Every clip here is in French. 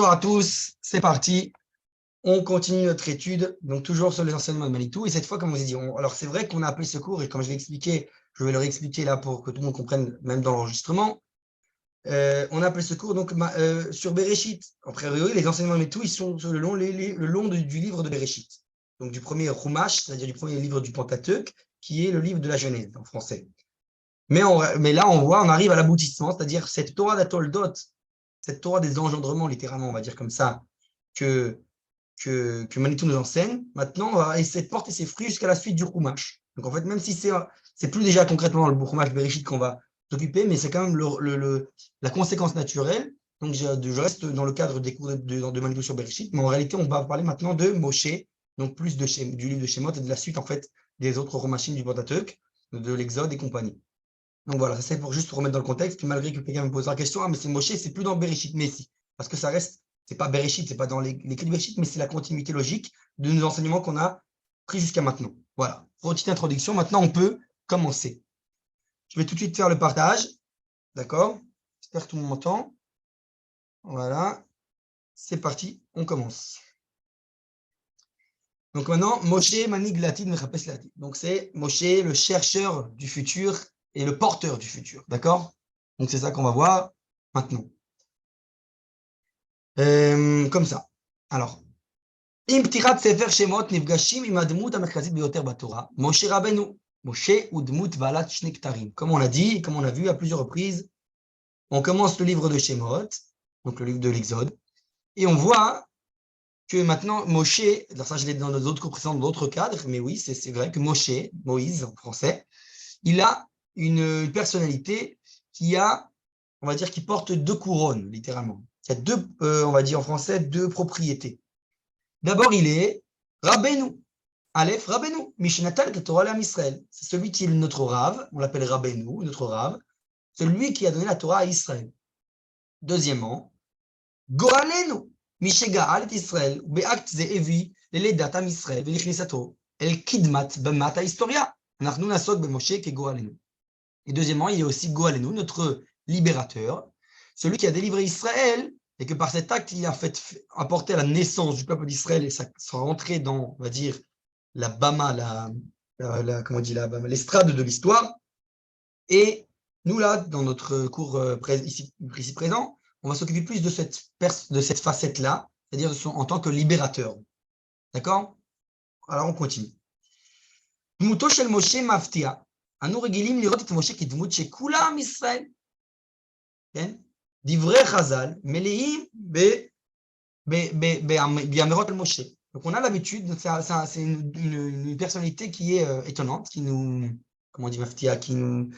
Bonjour à tous, c'est parti. On continue notre étude, donc toujours sur les enseignements de Manitou. Et cette fois, comme on vous a dit, alors c'est vrai qu'on a appelé ce cours, et comme je l'ai expliqué, je vais le réexpliquer là pour que tout le monde comprenne, même dans l'enregistrement. On a appelé ce cours donc, sur Bereshit. En priori, les enseignements de Manitou, ils sont le long du livre de Bereshit. Donc du premier Chumash, c'est-à-dire du premier livre du Pentateuque, qui est le livre de la Genèse en français. Mais là, on arrive à l'aboutissement, c'est-à-dire cette Torah d'Atoldot, cette Torah des engendrements, littéralement, on va dire comme ça, que Manitou nous enseigne. Maintenant, on va essayer de porter ses fruits jusqu'à la suite du Chumash. Donc, en fait, même si c'est plus déjà concrètement le Chumash Bereshit qu'on va s'occuper, mais c'est quand même la conséquence naturelle. Donc, je reste dans le cadre des cours de Manitou sur Bereshit, mais en réalité, on va parler maintenant de Moshe, donc plus du livre de Shemot et de la suite, en fait, des autres Chumashim du Pentateuque, de l'Exode et compagnie. Donc voilà, ça c'est pour juste remettre dans le contexte, malgré que quelqu'un me pose la question, ah mais c'est Moshe, c'est plus dans Bereshit, mais si, parce que ça reste, c'est pas Bereshit, c'est pas dans l'écrit de Bereshit, mais c'est la continuité logique de nos enseignements qu'on a pris jusqu'à maintenant. Voilà, pour une petite introduction, maintenant on peut commencer. Je vais tout de suite faire le partage, d'accord? J'espère que tout le monde m'entend. Voilà, c'est parti, on commence. Donc maintenant, Moshe Manig Latid Mechapes Latid. Donc c'est Moshe, le chercheur du futur et le porteur du futur, d'accord? Donc c'est ça qu'on va voir maintenant. Comme ça. Alors, עם פתיחת ספר שמות נפגשים עם הדמות המרכזית ביותר בתורה, משה רבנו. משה הוא דמות בעלת שני כתרים. Comme on l'a dit, comme on a vu à plusieurs reprises, on commence le livre de Shemot, donc le livre de l'Exode, et on voit que maintenant, Moshe, alors ça je l'ai dans d'autres cours précédents, dans d'autres cadres, mais oui, c'est vrai que Moshe, Moïse en français, il a une personnalité qui a, on va dire, qui porte deux couronnes, littéralement. Il y a deux, on va dire en français, deux propriétés. D'abord, il est Rabbeinu, Aleph Rabbeinu, Mishnatal Ketorah l'Am Israël. C'est celui qui est notre Rav, on l'appelle Rabbeinu, notre Rav, celui qui a donné la Torah à Israël. Deuxièmement, Goalenu, Mishegaal et Israël, Be'akt ze Evi, Leledat Am Israël, Velichnisato, El Kidmat, Bemata Historia, Nachnu Nasok Bemoshe ke Goalenu. Et deuxièmement, il y a aussi Goalenu, notre libérateur, celui qui a délivré Israël, et que par cet acte, il a fait apporter à la naissance du peuple d'Israël, et ça sera rentré dans, on va dire, la Bama, comment on dit, l'estrade de l'histoire. Et nous, là, dans notre cours ici présent, on va s'occuper plus de cette facette-là, c'est-à-dire en tant que libérateur. D'accord? Alors, on continue. דמותו של משה מפתיע. אנו רגילים לראות את משה כדמות שכולה עם ישראל. כן? דברי חז"ל מלאים באמירות על משה. Donc on a l'habitude, c'est une personnalité qui est étonnante, qui nous, comment on dit, maftia, qui nous,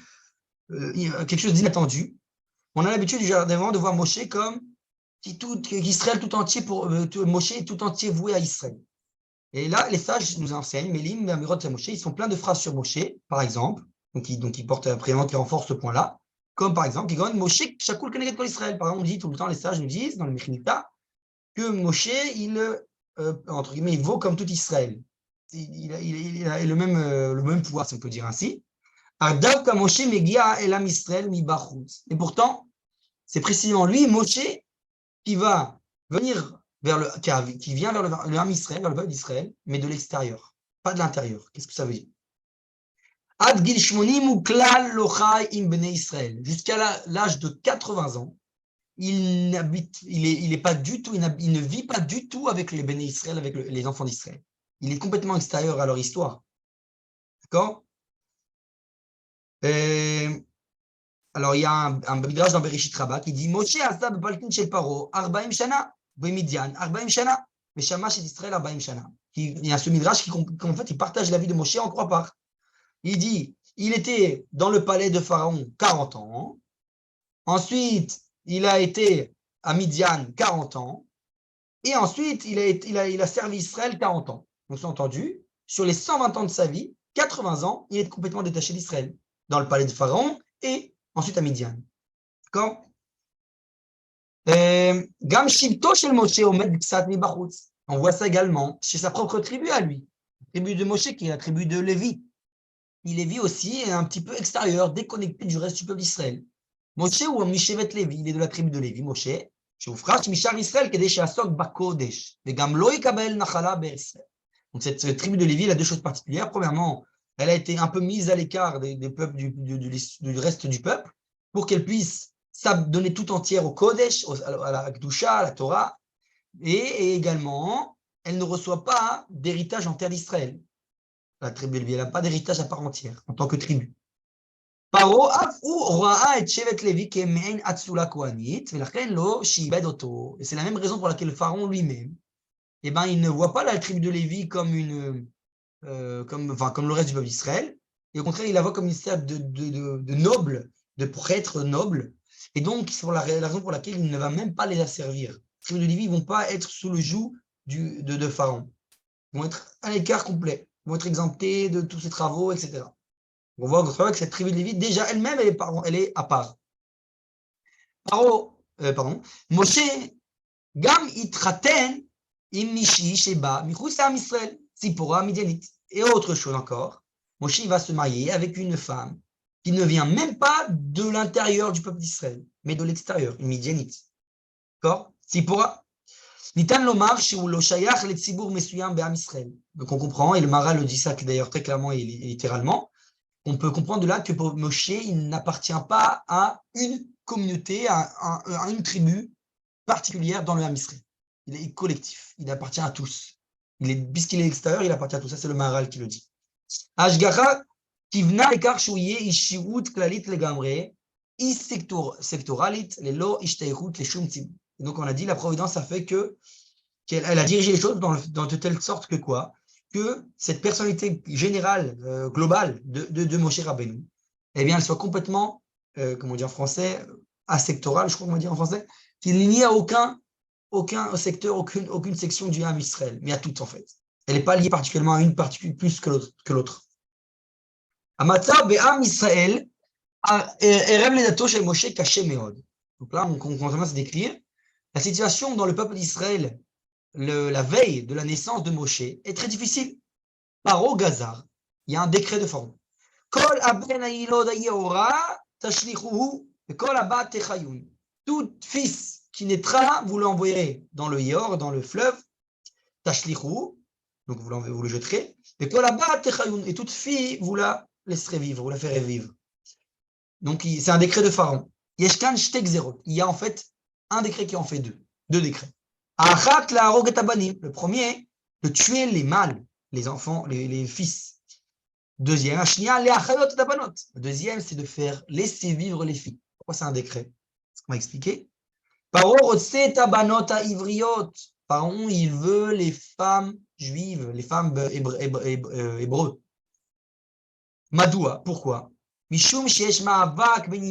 quelque chose d'inattendu. On a l'habitude de voir Moshe comme Israël tout entier, Moshe est tout entier voué à Israël. Et là, les sages nous enseignent, Mélim, Amirot et Moshe, ils sont pleins de phrases sur Moshe, par exemple, donc ils portent un prénom qui renforce ce point-là, comme par exemple, Moshe, Shakul Keneget Kol Israël. Par exemple, on dit tout le temps, les sages nous disent, dans le Mechinita, que Moshe, entre guillemets, il vaut comme tout Israël. Il a le même pouvoir, si on peut dire ainsi. Et pourtant, c'est précisément lui, Moshe, qui va venir qui vient vers le Ham Israël, vers le peuple d'Israël, mais de l'extérieur, pas de l'intérieur. Qu'est-ce que ça veut dire? Jusqu'à l'âge de 80 ans, il ne vit pas du tout avec les Béné Israël, avec les enfants d'Israël. Il est complètement extérieur à leur histoire. D'accord? Alors, il y a un midrash dans Bereshit Rabbah qui dit Moshe asa b'balkin shel Paro 40 shana, b'Midian 40 shana, v'shama shel Israël 40 shana. Il y a ce midrash qui, en fait, il partage la vie de Moshe en 3 parts. Il dit il était dans le palais de Pharaon 40 ans. Ensuite, il a été à Midian 40 ans. Et ensuite, il a servi Israël 40 ans. Donc, c'est entendu, sur les 120 ans de sa vie, 80 ans, il est complètement détaché d'Israël, dans le palais de Pharaon et ensuite à Midian. D'accord? Gam Shivto shel Moshe omed b'ksat mibachutz. On voit ça également chez sa propre tribu à lui, la tribu de Moshe, qui est la tribu de Lévi. Lévi aussi est un petit peu extérieur, déconnecté du reste du peuple d'Israël. Moshe ou Mishevet Lévi, il est de la tribu de Lévi, Moshe. שהופרש משאר ישראל כדי שיעסוק בקודש, וגם לא יקבל נחלה בארץ ישראל. Donc cette tribu de Lévi, elle a deux choses particulières. Premièrement, elle a été un peu mise à l'écart des peuples du reste du peuple pour qu'elle puisse s'adonner tout entière au Kodesh, à la Kedusha, à la Torah, et également, elle ne reçoit pas d'héritage en terre d'Israël. La tribu de Lévi, elle n'a pas d'héritage à part entière en tant que tribu. פרעה אף הוא ראה את שבט לוי כמעין אצולה כהנית, ולכן לא שאיבד אותו. Et c'est la même raison pour laquelle le pharaon lui-même, eh ben, il ne voit pas la tribu de Lévi comme comme le reste du peuple d'Israël, et au contraire, il la voit comme une sorte de nobles, de prêtres nobles, et donc c'est pour la raison pour laquelle il ne va même pas les asservir. Les tribus de Lévi ne vont pas être sous le joug de Pharaon. Ils vont être à l'écart complet, ils vont être exemptés de tous ses travaux, etc. On voit que cette tribu de Lévi, déjà elle-même, elle est à part. Moshe, gam itchaten im mishi sheba michus am Israël, Tzipora midianite. Et autre chose encore, Moshe va se marier avec une femme qui ne vient même pas de l'intérieur du peuple d'Israël, mais de l'extérieur, une midianite. D'accord? Tzipora. Nitan lomar שהוא לא שייך לציבור מסוים בעם ישראל. Donc on comprend, et le Maharal le dit ça d'ailleurs très clairement et littéralement, on peut comprendre de là que pour Moshe, il n'appartient pas à une communauté, à une tribu particulière dans le Ham Israël. Il est collectif, il appartient à tous. Puisqu'il est extérieur, il appartient à tous. Ça, c'est le Maharal qui le dit. Ashgacha, kivna lekar shuye ishirut klalit legamre, sectoralit, lelo ishtayhut leshum tzibur. Donc, on a dit, la providence a fait qu'elle a dirigé les choses dans de telle sorte que quoi? Que cette personnalité générale, globale de Moshe Rabbeinu, eh bien, elle soit complètement, comment dire en français, asectorale, je crois qu'on va dire en français, qu'il n'y a aucun secteur, aucune section du Ham Israël, mais à toutes en fait. Elle n'est pas liée particulièrement à une particule plus que l'autre. Amatzah be'Am Israël, erem ledato shel Moshe kaché meod. Donc là, on commence à se décrire la situation dans le peuple d'Israël la veille de la naissance de Moshe est très difficile. Paro Gazar, il y a un décret de Pharaon. Kol aben ayilod ayora tashlichuhu, kol abat techayun. Tout fils qui naîtra, vous l'envoyerez dans le Yor, dans le fleuve, tashlichuhu, donc vous le jetterez, et kol abat techayun, et toute fille, vous la laisserez vivre, vous la ferez vivre. Donc c'est un décret de Pharaon. Yeshkan shtek zerot. Il y a en fait un décret qui en fait deux décrets. Le premier, de tuer les mâles, les enfants, les fils. Deuxième, le deuxième, c'est de faire laisser vivre les filles. Pourquoi c'est un décret? On va expliquer. Pharaon, il veut les femmes juives, les femmes hébreux. Madoua, pourquoi? משום שיש מאבק בין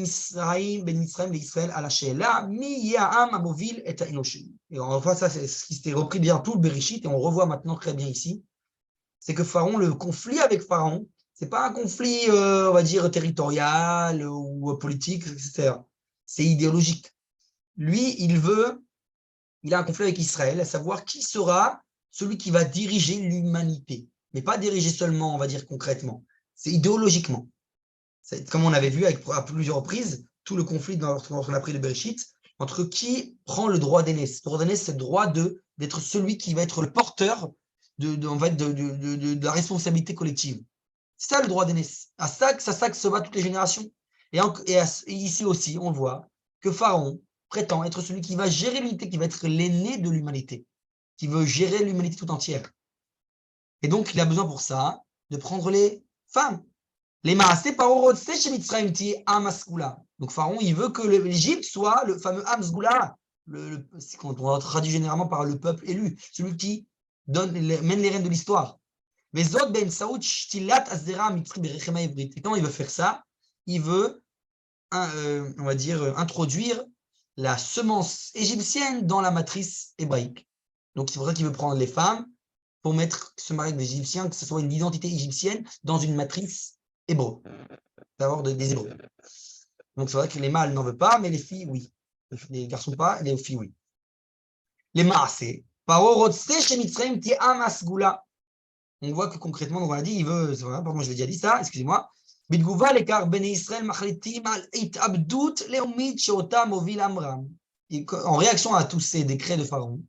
ישראל לישראל על השאלה מי יהיה העם המוביל את האנושים. Et enfin, ça, c'est ce qui s'était repris bien tout le Bereshit, et on revoit maintenant très bien ici, c'est que Pharaon, le conflit avec Pharaon, c'est pas un conflit, on va dire, territorial ou politique, etc. C'est idéologique. Lui, il a un conflit avec Israël, à savoir qui sera celui qui va diriger l'humanité. Mais pas diriger seulement, on va dire concrètement, c'est idéologiquement. Comme on avait vu à plusieurs reprises, tout le conflit lorsqu'on a pris le Bereshit, entre qui prend le droit d'aînesse. Le droit d'aînesse, c'est le droit d'être celui qui va être le porteur de la responsabilité collective. C'est ça le droit d'aînesse. À ça que se battent toutes les générations. Et ici aussi, on voit que Pharaon prétend être celui qui va gérer l'unité, qui va être l'aîné de l'humanité, qui veut gérer l'humanité tout entière. Et donc, il a besoin pour ça de prendre les femmes. Les Maasé Paro chez Mitzrayim ti Am Asgula. Donc Pharaon, il veut que l'Égypte soit le fameux Am Asgula, quand on traduit généralement par le peuple élu, celui qui mène les rênes de l'histoire. Mais Zod ben Saoud Shtilat Azera Mitzri Berechema Ivrit. Et quand il veut faire ça, il veut, on va dire, introduire la semence égyptienne dans la matrice hébraïque. Donc c'est pour ça qu'il veut prendre les femmes pour se marier avec des Égyptiens, que ce soit une identité égyptienne dans une matrice hébreu, d'avoir des hébreux. Donc c'est vrai que les mâles n'en veulent pas, mais les filles, oui. Les garçons pas, et les filles, oui. Les maasé. On voit que concrètement, donc on a dit, il veut, pardon, je l'ai déjà dit ça, excusez-moi. בתגובה לכך, בני ישראל מחליטים על התאבדות לאומית שאותה מוביל עמרם. en réaction à tous ces décrets de Pharaon,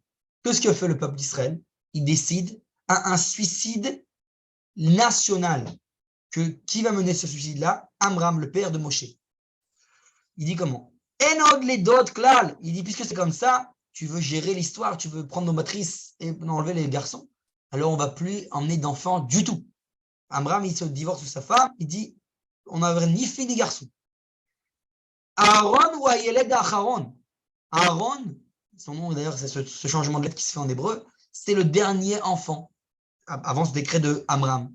que ce que fait le peuple d'Israël? Il décide à un suicide national. Qui va mener ce suicide-là? Amram, le père de Moshe. Il dit comment? Enod les dot klal. Il dit, puisque c'est comme ça, tu veux gérer l'histoire, tu veux prendre nos matrices et enlever les garçons, alors on ne va plus emmener d'enfants du tout. Amram, il se divorce de sa femme, il dit, on n'avait ni fille ni garçon. Aaron ou Ayeled Acharon. Aaron, son nom d'ailleurs, c'est ce changement de lettre qui se fait en hébreu, c'est le dernier enfant, avant ce décret de Amram.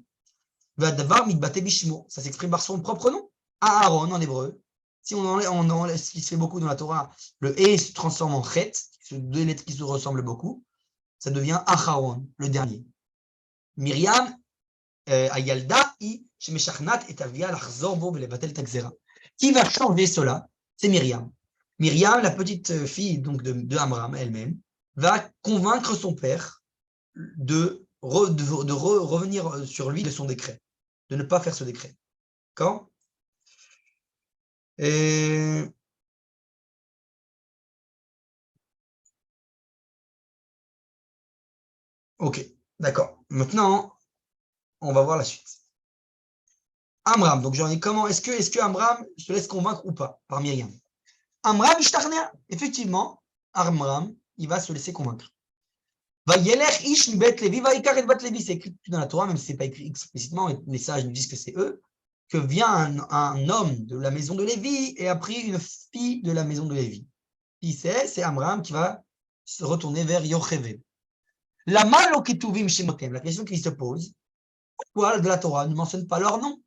Ça s'exprime par son propre nom. Aaron en hébreu. Si on enlève ce qui se fait beaucoup dans la Torah, le E se transforme en Chet, deux lettres qui se ressemblent beaucoup, ça devient Acharon, le dernier. Myriam, Ayalda, Shemeshachnat et Avia lachzor bo velevatel takzera. Qui va changer cela? C'est Myriam. Myriam, la petite fille donc de Amram elle-même, va convaincre son père de revenir sur lui de son décret, de ne pas faire ce décret. D'accord? Ok, d'accord. Maintenant, on va voir la suite. Amram, donc j'en ai comment, est-ce que Amram se laisse convaincre ou pas par Myriam? Amram ishtarnea, effectivement, Amram, il va se laisser convaincre. Vayelech ish bet Levi, vaikar et bat Levi, c'est écrit dans la Torah, même si ce n'est pas écrit explicitement, les sages nous disent que c'est eux, que vient un homme de la maison de Lévi et a pris une fille de la maison de Lévi. Qui c'est Amram qui va se retourner vers Yocheved. La malokituvim shemotem, la question qui se pose, pourquoi de la Torah ne mentionne pas leur nom?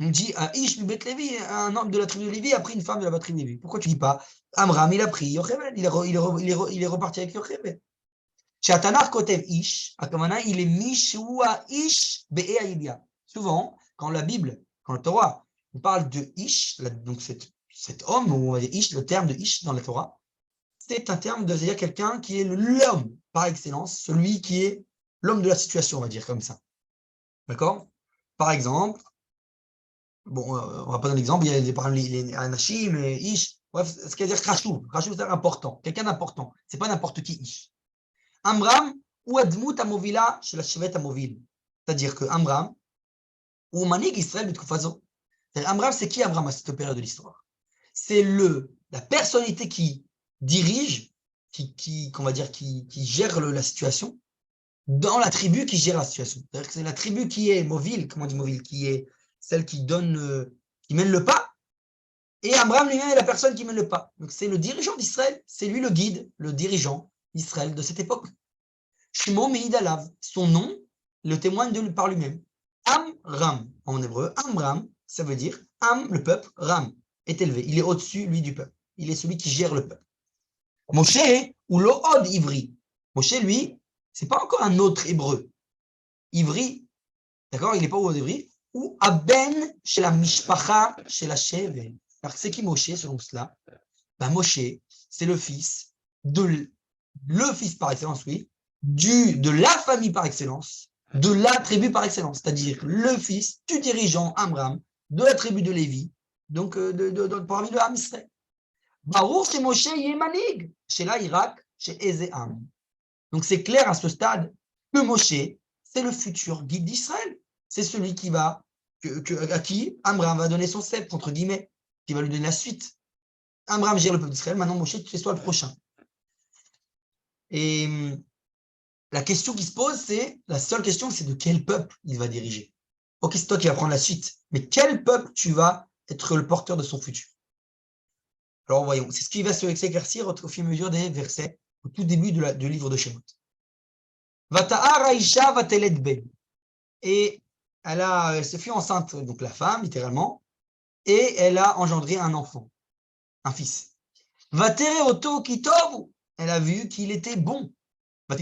On dit Ish mi bet Lévi, un homme de la tribu de Lévi a pris une femme de la tribu de Lévi. Pourquoi tu ne dis pas Amram, il a pris Yocheved, il est reparti avec Yocheved. She'atanar kotev Ish, akamana, il est Mishua Ish be'e ha'idia. Souvent, quand la Bible, quand le Torah, on parle de Ish, donc cet homme, ou on va dire Ish, le terme de Ish dans la Torah, c'est un terme de dire quelqu'un qui est l'homme par excellence, celui qui est l'homme de la situation, on va dire comme ça. D'accord? Par exemple, bon, on va prendre un exemple, il y a les Anashim, les Ish, bref, ce qui veut dire Krashou. Krashou, c'est important, quelqu'un d'important. C'est pas n'importe qui Ish. Amram ou Admout Amovila chez la Shevet Amovil. C'est-à-dire que Amram, ou Manig Israël Betkufazo. Amram, c'est qui Amram à cette période de l'histoire? C'est la personnalité qui dirige, qu'on va dire, qui gère la situation, dans la tribu qui gère la situation. C'est-à-dire que c'est la tribu qui est mobile, comment on dit mobile, qui est celle qui qui mène le pas, et Amram lui-même est la personne qui mène le pas. Donc c'est le dirigeant d'Israël, c'est lui le guide, le dirigeant d'Israël de cette époque. Shmo Meid Alav, son nom le témoigne par lui-même. Amram, en hébreu, Amram, ça veut dire Am, le peuple, Ram, est élevé. Il est au-dessus, lui, du peuple. Il est celui qui gère le peuple. Moshe, ou l'Ohod Ivri. Moshe, lui, c'est pas encore un autre hébreu. Ivri, d'accord, il n'est pas au Ivri, ou Aben chez la Mishpacha, chez la Shevel. Alors, c'est qui Moshe, selon cela? Ben, Moshe, c'est le fils le fils par excellence, oui, de la famille par excellence, de la tribu par excellence, c'est-à-dire le fils du dirigeant Amram, de la tribu de Lévi, donc parmi le Ham Israël. Baruch chez Moshe Yemanig, chez l'Irak, chez Ezéam. Donc c'est clair à ce stade que Moshe, c'est le futur guide d'Israël. C'est celui qui à qui Amram va donner son sceptre, entre guillemets, qui va lui donner la suite. Amram gère le peuple d'Israël, maintenant Moshe, tu fais toi le prochain. Et la question qui se pose, la seule question, c'est de quel peuple il va diriger. Ok, c'est toi qui vas prendre la suite, mais quel peuple tu vas être le porteur de son futur? Alors voyons, c'est ce qui va s'éclaircir au fur et à mesure des versets, au tout début du livre de Shemot. Vata'ar Aisha vateled ben. Et elle se fut enceinte, donc la femme, littéralement, et elle a engendré un enfant, un fils. Vatere oto kitov, elle a vu qu'il était bon. Elle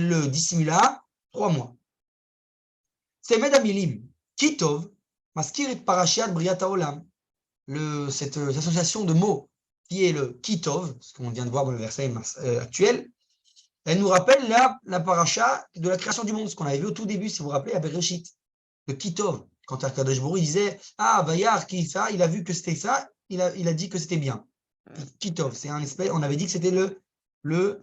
le dissimula 3 mois. Semed Amilim, Kitov, Maskirit Parashiat Briat Haolam. Cette association de mots qui est le Kitov, ce qu'on vient de voir dans le verset actuel, elle nous rappelle la parasha de la création du monde, ce qu'on avait vu au tout début, si vous vous rappelez, à Bereshit. Le Kitov, quand Akadosh Baruch Hu disait Vayar, qui ça, il a vu que c'était ça, il a dit que c'était bien. Kitov, c'est un espèce, on avait dit que c'était le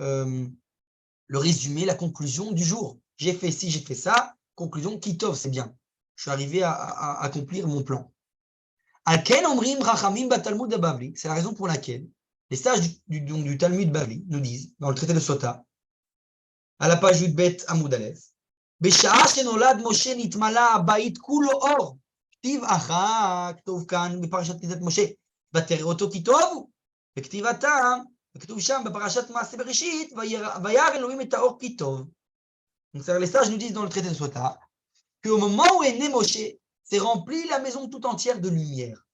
résumé, la conclusion du jour. J'ai fait ci, j'ai fait ça, conclusion, Kitov, c'est bien. Je suis arrivé à accomplir mon plan. C'est la raison pour laquelle les sages du Talmud Bavli nous disent, dans le traité de Sota, à la page 8 bet Amoud Aleph, בשעה שנולד משה נתמלא הבית כולו אור. כתיב אחר, כתוב כאן בפרשת כתיבת משה, ותראה אותו כי טוב הוא. בכתיבתם, וכתוב שם בפרשת מעשה בראשית, וירא אלוהים את האור כי טוב. Donc les sages nous disent dans le traité de Sota qu'au moment où est né Moshe, c'est rempli la maison tout entière de lumière.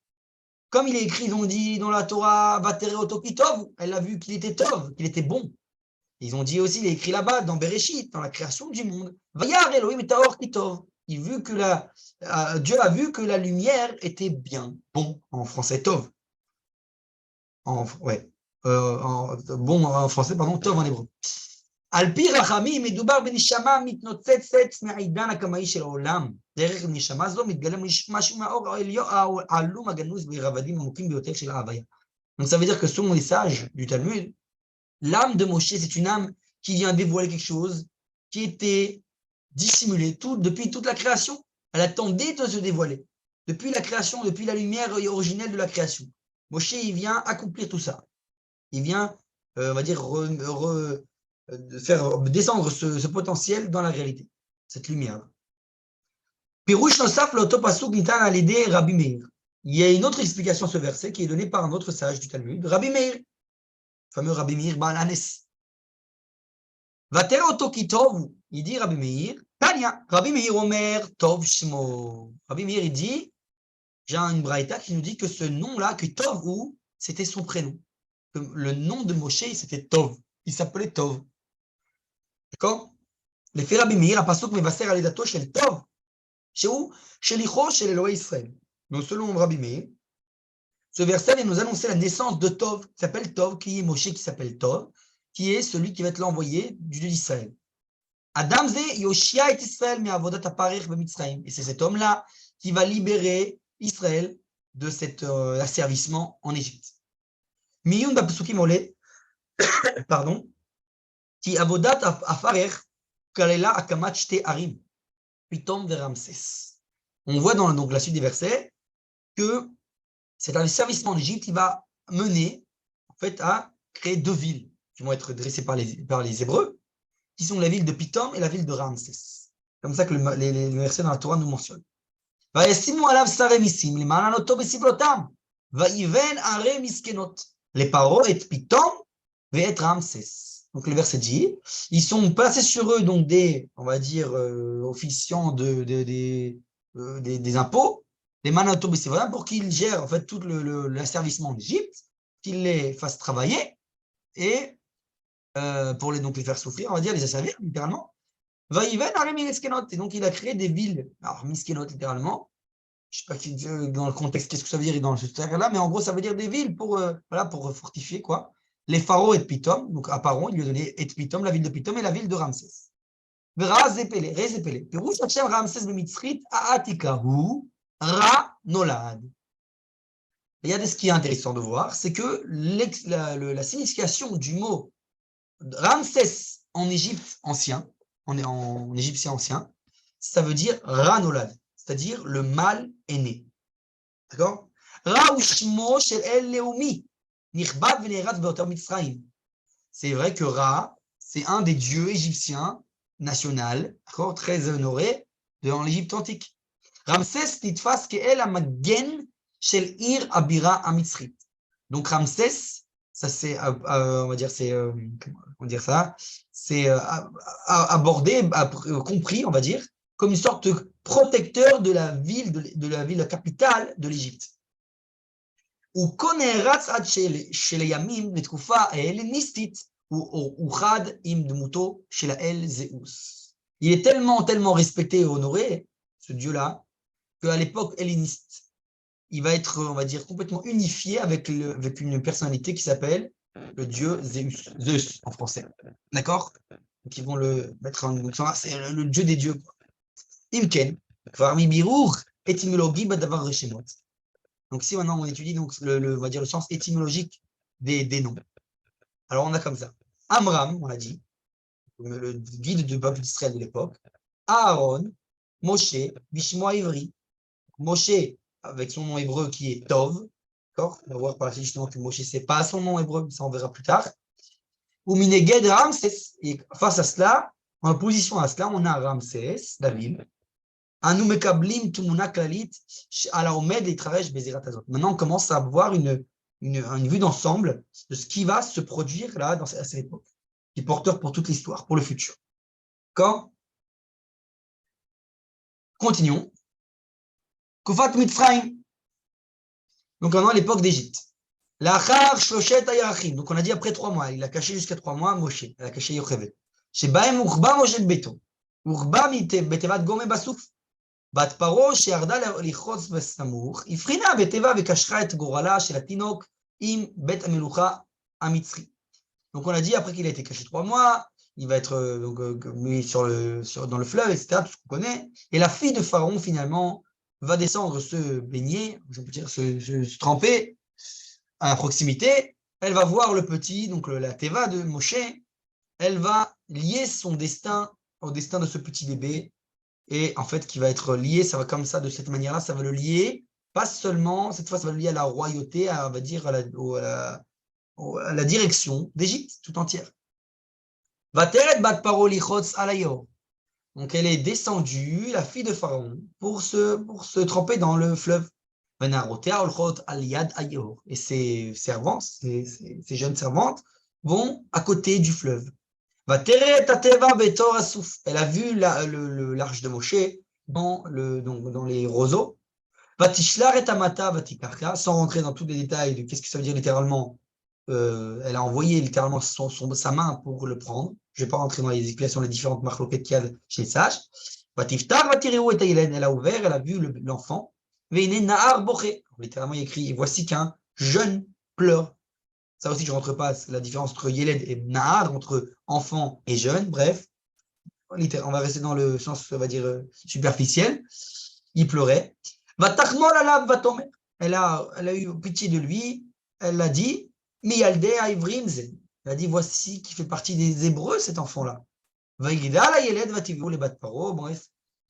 Comme il est écrit, ils ont dit dans la Torah, vatere oto ki tov, elle a vu qu'il était tov, qu'il était bon. Ils ont dit aussi, il est écrit là-bas, dans Bereshit, dans la création du monde. Vayar Elohim et Taor Kitov. Dieu a vu que la lumière était bien, bon, en français, Tov. Bon en français, pardon, Tov en hébreu. Alpi Rachamim, מדובר בנשמה מתנוצצת מהעידן הקמאי של העולם. דרך נשמה זו מתגלם משהו מהאור העלום הגנוז ברבדים עמוקים ביותר של ההוויה. Donc ça veut dire que selon les sages du Talmud, l'âme de Moshe, c'est une âme qui vient dévoiler quelque chose qui était dissimulé depuis toute la création. Elle attendait de se dévoiler. Depuis la création, depuis la lumière originelle de la création. Moshe, il vient accomplir tout ça. Il vient, on va dire, faire descendre ce potentiel dans la réalité, cette lumière. Pirouche nosaf l'auto pasuk nitan à l'aider Rabbi Meir. Il y a une autre explication à ce verset qui est donnée par un autre sage du Talmud, Rabbi Meir, le fameux Rabbi Meir Baal Hanes. Vater auto ki tov, il dit Rabbi Meir, Tanya, Rabbi Meir Omer Tov Shmo. Rabbi Meir, il dit, j'ai une braïta qui nous dit que ce nom-là, que Tov, c'était son prénom. Que le nom de Moshe, c'était Tov. Il s'appelait Tov. D'accord? Les faits Rabbi Meir, הפסוק מבשר על לידתו של טוב, שהוא שליחו של אלוהי ישראל. Donc, selon Rabbi Meir, ce verset vient nous annoncer la naissance de Tov, qui s'appelle Tov, qui est Moshe, qui s'appelle Tov, qui est celui qui va être l'envoyé du Dieu d'Israël. Adam ze yoshia et Israël me'avodat aparech b'Mitzrayim. Et c'est cet homme-là qui va libérer Israël de cet asservissement en Égypte. Miyun b'psukim ole, pardon, qui avodat aparech kalela akamat shte arim, Pitom ve Ramsès. On voit dans donc, la suite des versets que cet asservissement en Égypte, il va mener en fait à créer deux villes qui vont être dressées par les Hébreux, qui sont la ville de Pitom et la ville de Ramsès. Comme ça que les versets dans la Torah nous mentionnent. Les paroles et Pitom et Ramsès. Donc le verset dit, ils sont placés sur eux donc on va dire, officiants des impôts, les manatobesivotam, pour qu'ils gèrent en fait tout l'asservissement d'Égypte, qu'ils les fassent travailler et pour donc les faire souffrir, on va dire, les asservir, littéralement. Et donc, il a créé des villes, alors miskenot, littéralement. Je ne sais pas dans le contexte, qu'est-ce que ça veut dire dans ce terme-là, mais en gros, ça veut dire des villes pour fortifier, quoi. Les pharaons et Pitom, donc à Paron, il lui a donné et Pitom, la ville de Pitom et la ville de Ramsès. Pirouche Hachem Ramsès b'Mitzrit Aatikahu Ra Nolad. Il y a ce qui est intéressant de voir, c'est que la signification du mot Ramsès en Égypte ancien, en égyptien ancien, ça veut dire Ranolad, c'est-à-dire le mal est né. D'accord? Ra ushmo shel el leumi, nichbad venerat beoter Mitzrayim. C'est vrai que Ra, c'est un des dieux égyptiens national, très honoré dans l'Égypte antique. Ramsès nitfas ke'el hamagen shel ir abira hamitzrit. Donc Ramsès, ça c'est, on va dire, c'est abordé, compris, on va dire, comme une sorte de protecteur de la ville capitale de l'Égypte. Ou koneratz ad shel yamim letkufa hellénistit ou chad im dmuto shel el Zeus. Il est tellement respecté et honoré, ce dieu-là, qu'à l'époque helléniste, il va être, on va dire, complètement unifié avec une personnalité qui s'appelle le dieu Zeus en français. D'accord? Donc ils vont le mettre en... C'est le dieu des dieux. Imken, kvarmi birour, étymologie badavar reshemot. Donc si maintenant on étudie donc on va dire le sens étymologique des noms. Alors, on a comme ça. Amram, on l'a dit, le guide du peuple d'Israël de l'époque. Aaron, Moshe, Bishmoa Ivri. Moshe, avec son nom hébreu qui est Tov. D'accord? On va voir par la suite justement que Moshe, ce n'est pas son nom hébreu, ça on verra plus tard. Ou Mineged Ramsès. Et face à cela, en opposition à cela, on a Ramsès, la ville. Anu Mekablim Tumuna Klalit, ala Omed et Travesh Bezirat Azot. Maintenant, on commence à avoir une vue d'ensemble de ce qui va se produire là, à cette époque, qui est porteur pour toute l'histoire, pour le futur. D'accord? Continuons. Kufat Mitzrayim. Donc, maintenant, l'époque d'Égypte. L'achar Shloshet Ayarachim. Donc, on a dit après 3 mois. Il a caché jusqu'à 3 mois Moshe. Il a caché Yocheved. Shebaem Urba Moshe Beto. Urba Betevat Gome Basouf. בת פרעה שירדה לכרוץ בסמוך, הבחינה בטבע וקשרה את גורלה של התינוק עם בית המלוכה המצרי. Donc on a dit, après qu'il a été caché 3 mois, il va être mis dans le fleuve, etc., tout ce qu'on connaît. Et la fille de Pharaon, finalement, va descendre se baigner, on peut dire se tremper à proximité. Elle va voir le petit, donc la Teva de Moshe. Elle va lier son destin au destin de ce petit bébé. Et en fait, qui va être lié, ça va comme ça, de cette manière-là, ça va le lier, pas seulement, cette fois, ça va le lier à la royauté, on va dire, à la direction d'Égypte tout entière. Vateret bat paro lichotz alayor. Donc, elle est descendue, la fille de Pharaon, pour se tremper dans le fleuve. Venarotea olchot aliad ayor. Et ses servantes, ses jeunes servantes, vont à côté du fleuve. Elle a vu l'arche de Moshe dans les roseaux. Sans rentrer dans tous les détails de qu'est-ce que ça veut dire littéralement, elle a envoyé littéralement sa main pour le prendre. Je ne vais pas rentrer dans les explications des différentes marloquettes qu'il y a chez les sages. Elle a ouvert, elle a vu l'enfant. Littéralement, il écrit, voici qu'un jeune pleure. Ça aussi, je ne rentre pas, la différence entre Yeled et Nahar, entre enfant et jeune, bref. On va rester dans le sens, on va dire, superficiel. Il pleurait. Elle a eu pitié de lui. Elle l'a dit. Elle a dit, voici qui fait partie des Hébreux, cet enfant-là. Bref,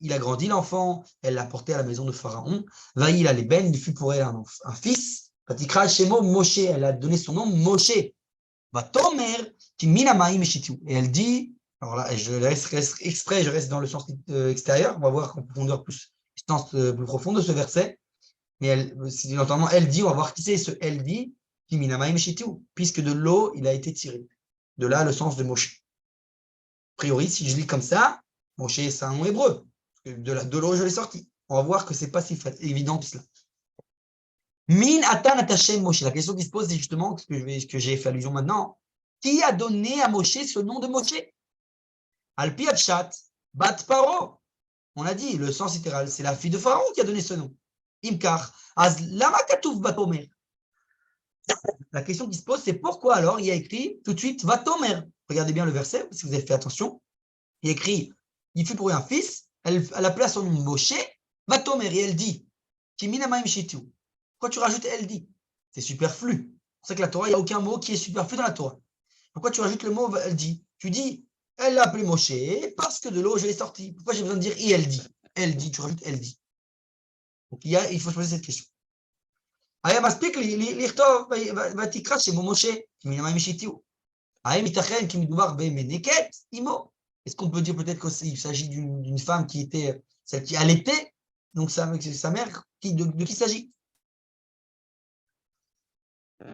il a grandi, l'enfant. Elle l'a porté à la maison de Pharaon. Il fut pour elle un fils. Elle a donné son nom Moshe. Et elle dit, alors là, je reste exprès, je reste dans le sens extérieur, on va voir en profondeur plus profonde de ce verset. Mais elle dit, on va voir qui c'est ce elle dit, puisque de l'eau, il a été tiré. De là, le sens de Moshe. A priori, si je lis comme ça, Moshe, c'est un nom hébreu. De l'eau, je l'ai sorti. On va voir que ce n'est pas si évident que cela. Min atan atashem Moshe. La question qui se pose, c'est justement ce que j'ai fait allusion maintenant. Qui a donné à Moshe ce nom de Moshe? Alpi Atshat, Bat Paro. On a dit, le sens littéral, c'est la fille de Pharaon qui a donné ce nom. Imkar, Az lama katouf Batomer. La question qui se pose, c'est pourquoi alors il y a écrit tout de suite Vatomer. Regardez bien le verset, si vous avez fait attention. Il y a écrit, il fut pour un fils, elle appela son nom Moshe, Vatomer, et elle dit, Kiminamaim Shitu. Pourquoi tu rajoutes elle dit? C'est superflu. C'est pour ça que la Torah, il n'y a aucun mot qui est superflu dans la Torah. Pourquoi tu rajoutes le mot elle dit? Tu dis, elle l'a appelé Moshe parce que de l'eau, je l'ai sorti. Pourquoi j'ai besoin de dire elle dit? Elle dit, tu rajoutes elle dit. Donc il faut se poser cette question. Est-ce qu'on peut dire peut-être qu'il s'agit d'une femme qui était celle qui allaitait, donc sa mère, de qui s'agit?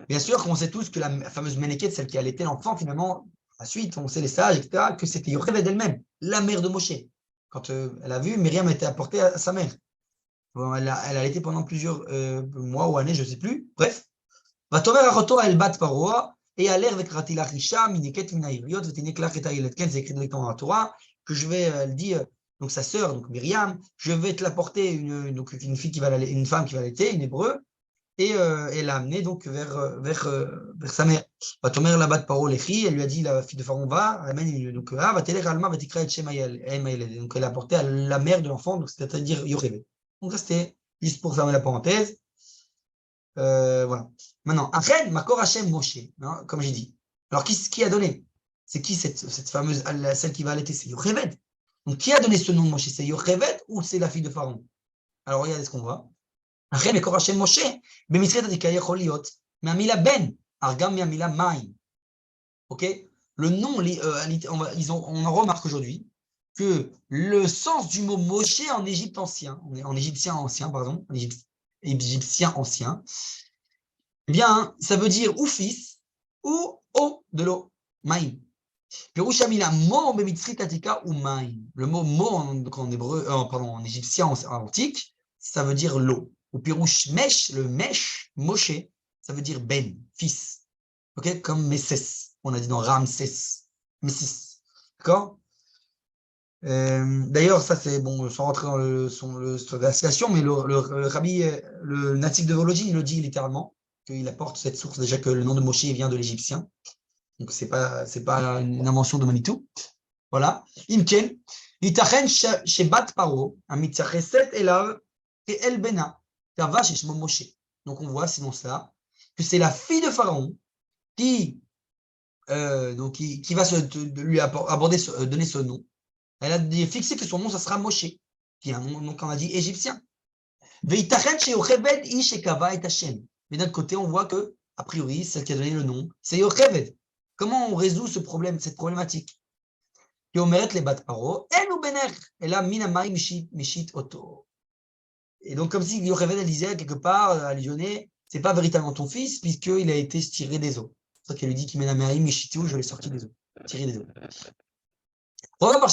Bien sûr, on sait tous que la fameuse Ménéket, celle qui allaitait l'enfant, finalement, à la suite, on sait les sages, etc., que c'était Yocheved elle-même, la mère de Moshe. Quand elle a vu, Myriam était apportée à sa mère. Bon, elle a allaité pendant plusieurs mois ou années, je ne sais plus. Bref. Vatomer achoto el bat paroa, et à l'air vekrati la risha, Ménéket minaïriot, vetinek la cheta yeletken, c'est écrit directement dans la Torah, que je vais, elle dit, donc sa sœur, donc Myriam, je vais te l'apporter une fille une femme qui va allaiter, une hébreu, et elle l'a amené donc vers sa mère. Vatomer la bat parole écrit, elle lui a dit, la fille de Pharaon va, amène donc va teler alma vatikra et shemaïel. Donc elle a apporté à la mère de l'enfant, donc c'est-à-dire Yocheved. Donc ça c'était juste pour fermer la parenthèse. Voilà. Maintenant, après, Makor Hashem Moshe, hein, comme j'ai dit. Alors, qui a donné? C'est qui cette fameuse, celle qui va allaiter? C'est Yocheved. Donc, qui a donné ce nom de Moshe? C'est Yocheved ou c'est la fille de Pharaon? Alors, regardez ce qu'on voit. Après, Makor Hashem Moshe, Bemitzret Adikaya Choliot, Me'amila Ben, Argam Me'amila Maï. Ok? Le nom, on en remarque aujourd'hui que le sens du mot Moshe en Égypte ancien, en égyptien ancien, pardon, en égyptien ancien, eh bien, ça veut dire ou fils, ou eau de l'eau, maïm. Pirushamila mo bemitzri tatika ou maïm. Le mot mo en hébreu, pardon, en égyptien antique, ça veut dire l'eau. Ou pirouche mesh, le mesh, Moshe, ça veut dire ben, fils. Ok, comme Messes, on a dit dans Ramsès, Messis. D'accord. D'ailleurs, ça c'est bon, sans rentrer dans la citation, mais le rabbi, le natif de Volodine, il le dit littéralement, qu'il apporte cette source, déjà que le nom de Moshe vient de l'égyptien. Donc, c'est pas une invention de Manitou. Voilà. Imken, itachen shebat paro, amitzacheset elav, et el bena, tava sheshmo Moshe. Donc, on voit, sinon cela, que c'est la fille de Pharaon qui va lui donner ce nom. Elle a fixé que son nom, ça sera Moshe, qui est un nom, donc on a dit égyptien. Mais d'un côté, on voit que, a priori, celle qui a donné le nom, c'est Yocheved. Comment on résout ce problème, cette problématique? Et donc, comme si Yocheved, elle disait quelque part, allusionné, c'est pas véritablement ton fils, puisqu'il a été tiré des eaux. C'est ça qu'elle lui dit qu'il met la Maïm Mishitu, je l'ai sorti des eaux, tiré des eaux. On a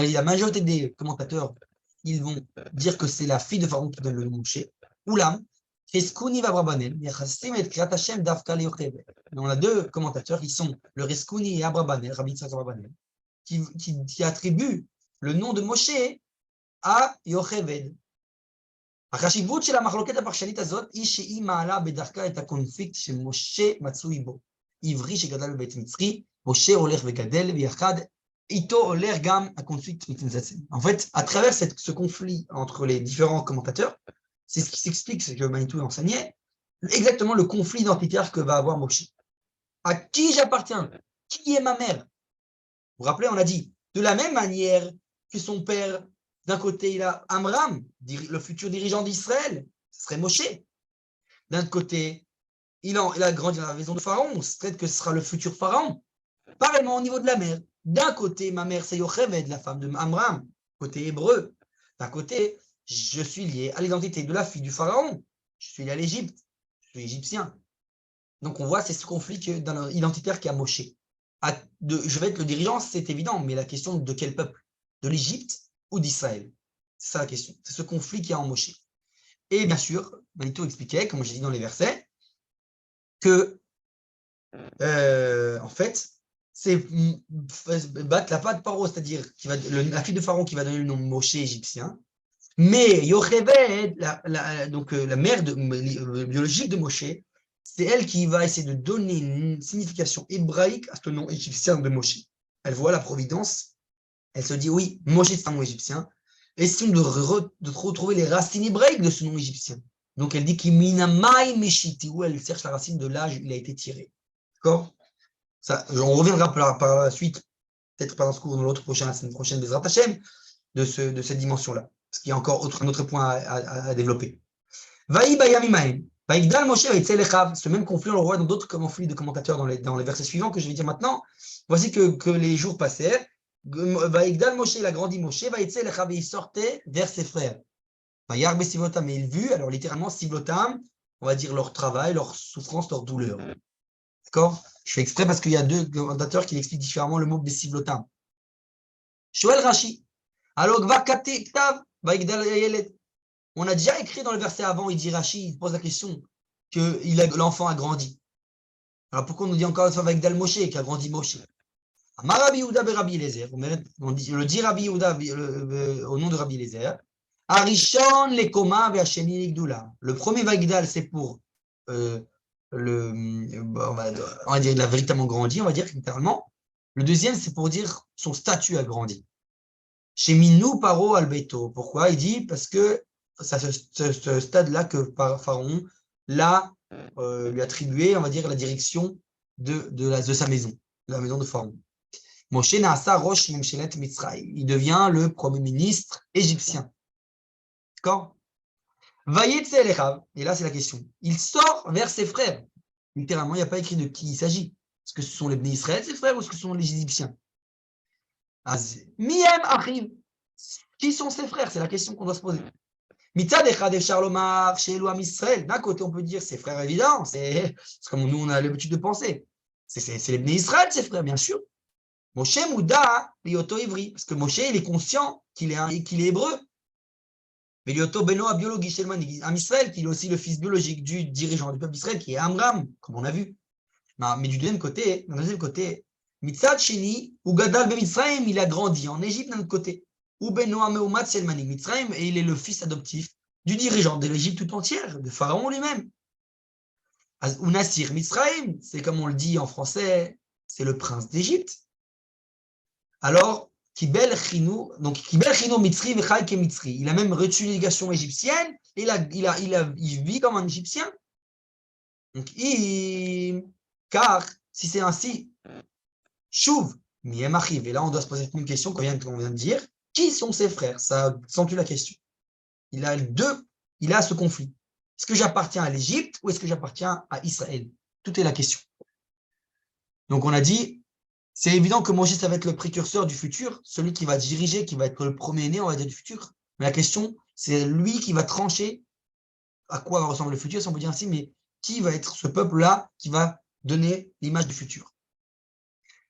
dit la majorité des commentateurs, ils vont dire que c'est la fille de Pharaon qui donne le nom Moshe. Oulam, on a deux commentateurs qui sont le Reskouni et Abrabanel, Rabbi Yitzhak Abrabanel, qui attribuent le nom de Moshe à Yocheved. החשיבות של המחלוקת הפרשנית הזאת היא שהיא מעלה בדרכה את הקונפליקט שמשה מצוי בו. עברי שגדל בבית מצרי, משה הולך וגדל, ויחד איתו הולך גם הקונפליקט מתנצל. En fait, à travers ce conflit entre les différents commentateurs, c'est ce qui s'explique, c'est que Manitou enseignait, exactement le conflit identitaire que va avoir Moshe. À qui j'appartiens? Qui est ma mère? Vous vous rappelez, on a dit, de la même manière que son père, d'un côté, il a Amram, le futur dirigeant d'Israël, ce serait Moshe. D'un côté, il a grandi dans la maison de Pharaon, peut-être que ce sera le futur Pharaon. Pareillement au niveau de la mère. D'un côté, ma mère, c'est Yocheved, la femme de Amram, côté hébreu. D'un côté, je suis lié à l'identité de la fille du Pharaon. Je suis lié à l'Égypte. Je suis égyptien. Donc, on voit, c'est ce conflit identitaire qui a Moshe. Je vais être le dirigeant, c'est évident, mais la question de quel peuple? De l'Égypte ou d'Israël? C'est ça la question. C'est ce conflit qu'il y a en Moshe. Et bien sûr, Manitou expliquait, comme j'ai dit dans les versets, que, en fait, c'est battre la patte Paro, c'est-à-dire la fille de Pharaon qui va donner le nom Moshe égyptien, mais Yocheved, donc la mère biologique de Moshe, c'est elle qui va essayer de donner une signification hébraïque à ce nom égyptien de Moshe. Elle voit la providence, elle se dit oui, Moshe c'est un nom égyptien, essayons de retrouver les racines hébraïques de ce nom égyptien. Donc elle dit qu'Iminamai Meshiti, où elle cherche la racine de l'âge où il a été tiré. D'accord? Ça, on reviendra par la suite, peut-être par ce cours dans l'autre la semaine prochaine, Bezrat Hashem, de cette dimension-là. Parce qu'il y a encore un autre point à développer. Vaï bayamimaim, vaïgdal Moshe vaïtzel. Ce même conflit, on le voit dans d'autres conflits de commentateurs dans les versets suivants que je vais dire maintenant. Voici que les jours passèrent. Vaïgdal Moshe, il a grandi Moshe, vaïtzel et il sortait vers ses frères. Vaïarbe Sivlotam, et il vu, alors littéralement, Sivlotam, on va dire leur travail, leur souffrance, leur douleur. D'accord? Je fais exprès parce qu'il y a deux commentateurs qui expliquent différemment le mot Besivlotam. Shoel Rashi. Alors, on a déjà écrit dans le verset avant, il dit Rashi, il pose la question que l'enfant a grandi. Alors pourquoi on nous dit encore une fois avec Dal Moshe, qui a grandi Moshe? Rabbi Yehuda Rabbi Eliezer, on le dit Rabbi Yehuda au nom de Rabbi Eliezer. Arishon lekoma ve'asheni ligdula. Le premier Vaigdal, c'est pour on va dire il a véritablement grandi, on va dire littéralement. Le deuxième, c'est pour dire son statut a grandi. Chez Minou Paro Albeto. Pourquoi? Il dit parce que c'est à ce stade-là que Pharaon lui attribué, on va dire, la direction de sa maison, de la maison de Pharaon. Moshe Naasa Rosh Memshelet Mitzrayim. Il devient le premier ministre égyptien. D'accord? Vayetse Elechav. Et là, c'est la question. Il sort vers ses frères. Littéralement, il n'y a pas écrit de qui il s'agit. Est-ce que ce sont les Bnei Israël, ses frères, ou est-ce que ce sont les Égyptiens? Miem Achiv. Qui sont ses frères? C'est la question qu'on doit se poser. Mitzad Echad Efshar Lomar chez Elohim Israël. D'un côté, on peut dire ses frères évidents. C'est comme nous, on a l'habitude de penser. C'est les Bnei Israël, ses frères, bien sûr. Moshe Mouda, Lioto Ivri, parce que Moshe, il est conscient qu'il est hébreu. Mais Lioto Beno, biologie chez le Israël, qui est aussi le fils biologique du dirigeant du peuple d'Israël, qui est Amram, comme on a vu. Mais du deuxième côté, Mitzad Sheni, ou Gadal Ben Mitzrayim, il a grandi en Égypte d'un autre côté. Ou Beno Ameumat Selmanik Mitzrayim, et il est le fils adoptif du dirigeant de l'Égypte tout entière, de Pharaon lui-même. Ou Nassir Mitzrayim, c'est comme on le dit en français, c'est le prince d'Égypte. Alors, Kibel Chinou, donc Kibel Chinou Mitzri Vechal Ke Mitzri. Il a même reçu l'éducation égyptienne, et il vit comme un Égyptien. Donc, car si c'est ainsi, Chouv, Miem Achiv. Et là, on doit se poser une question qu'on vient de dire. Qui sont ses frères? Ça accentue la question. Il a ce conflit. Est-ce que j'appartiens à l'Égypte ou est-ce que j'appartiens à Israël? Tout est la question. Donc, on a dit, c'est évident que Moshe, ça va être le précurseur du futur, celui qui va diriger, qui va être le premier-né, on va dire, du futur. Mais la question, c'est lui qui va trancher à quoi va ressembler le futur, si on peut dire ainsi, mais qui va être ce peuple-là qui va donner l'image du futur.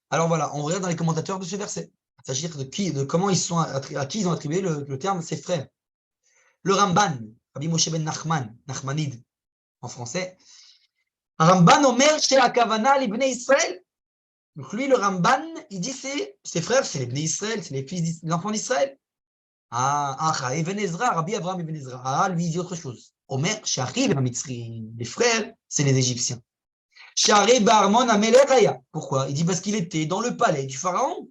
Alors voilà, on regarde dans les commentateurs de ce verset. Il s'agit de comment à qui ils ont attribué le terme ses frères. Le Ramban, Rabbi Moshe ben Nachman, Nachmanide, en français. Ramban Omer chez Akavana l'Ibné Israël. Donc lui, le Ramban, il dit ses frères, c'est les Bnei Israël, c'est les enfants d'Israël. Ibn Ezra, Rabbi Avraham Ibn Ezra. Lui, il dit autre chose. Omer, Sha'ari Mitzri, les frères, c'est les Égyptiens. Sha'ari Barmon Amelechaya. Pourquoi? Il dit parce qu'il était dans le palais du pharaon.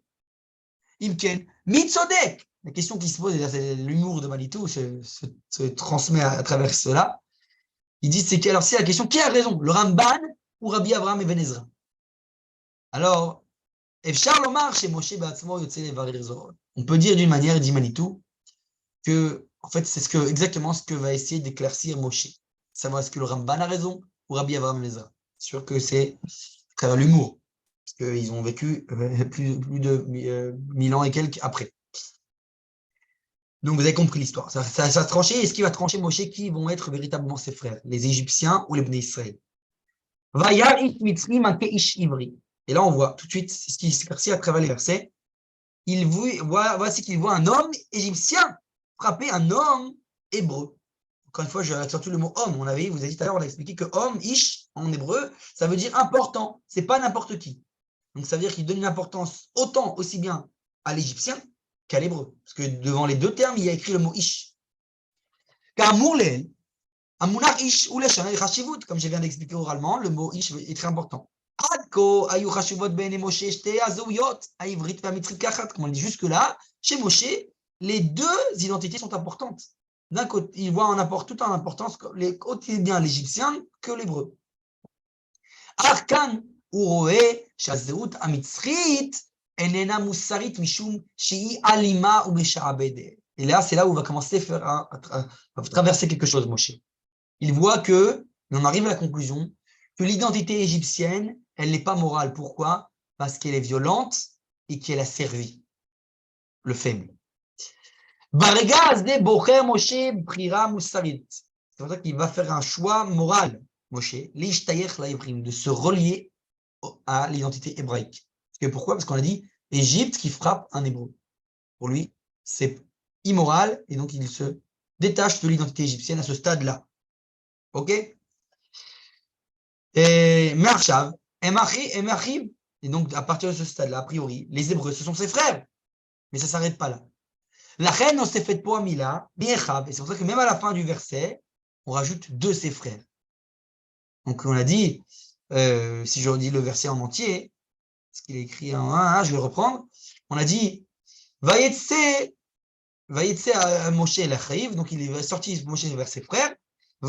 Imken, Mitzodek. La question qui se pose, et là, c'est l'humour de Manitou se transmet à travers cela. Il dit, alors c'est la question, qui a raison? Le Ramban ou Rabbi Avraham Ibn Ezra? Alors, on peut dire d'une manière, dit Manitou, que en fait, c'est exactement ce que va essayer d'éclaircir Moshe. Savoir est-ce que le Ramban a raison ou Rabbi Avraham Ezra. C'est sûr que c'est à travers l'humour, parce qu'ils ont vécu plus de 1000 ans et quelques après. Donc vous avez compris l'histoire. Ça a tranché. Est-ce qu'il va trancher Moshe? Qui vont être véritablement ses frères? Les Égyptiens ou les Bnei Israël? Et là, on voit tout de suite ce qui s'éclaircit à travers les versets. Voici qu'il voit un homme égyptien frapper un homme hébreu. Encore une fois, je accentue le mot homme. Vous avez dit tout à l'heure, on a expliqué que homme, ish, en hébreu, ça veut dire important. C'est pas n'importe qui. Donc ça veut dire qu'il donne une importance aussi bien à l'égyptien qu'à l'hébreu. Parce que devant les deux termes, il y a écrit le mot ish. Car mourlel, amunach ish ou leshanel chashivut, comme je viens d'expliquer oralement, le mot ish est très important. Comme on dit jusque-là, chez Moshe, les deux identités sont importantes. D'un côté, il voit tout en importance, aussi bien l'égyptien que l'hébreu. Arkan uroe shazeut amitzrit enena musarit mishum shi alima ou meshaabede. Et là, c'est là où on va commencer à traverser quelque chose, Moshe. Il voit que, on arrive à la conclusion, que l'identité égyptienne, elle n'est pas morale. Pourquoi? Parce qu'elle est violente et qu'elle a servi le faible. C'est pour ça qu'il va faire un choix moral, Moshe, de se relier à l'identité hébraïque. Pourquoi? Parce qu'on a dit Égypte qui frappe un hébreu. Pour lui, c'est immoral et donc il se détache de l'identité égyptienne à ce stade-là. Ok? Et Marchav, et donc à partir de ce stade-là, a priori, les Hébreux, ce sont ses frères. Mais ça ne s'arrête pas là. La reine, on s'est fait pour Amila, et c'est pour ça que même à la fin du verset, on rajoute deux ses frères. Donc on a dit, si je redis le verset en entier, parce qu'il est écrit en 1, je vais le reprendre, on a dit, Vayetse Vaïtse à Moshe el Achaïv, donc il est sorti Moshe vers ses frères.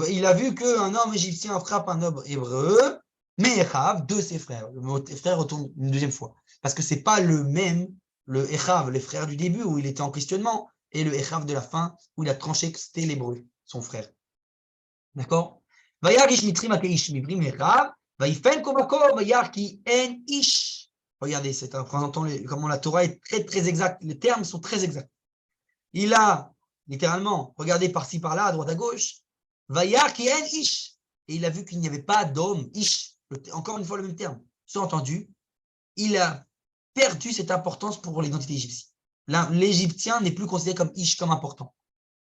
Il a vu qu'un homme égyptien frappe un homme hébreu, mais Echav, de ses frères. Le frère retourne une deuxième fois. Parce que c'est pas le même, le Echav, les frères du début, où il était en questionnement, et le Echav de la fin, où il a tranché que c'était l'hébreu, son frère. D'accord? Vayar ish mitrim ake ish mivrim Echav, vayifen kovako, vayar ki en ish. Regardez, c'est un représentant comment la Torah est très très exacte. Les termes sont très exacts. Il a littéralement regardé par-ci par-là, à droite à gauche, Vayar ki en ish. Et il a vu qu'il n'y avait pas d'homme, ish. Encore une fois le même terme. Sous-entendu, il a perdu cette importance pour l'identité égyptienne. L'Égyptien n'est plus considéré comme ish, comme important,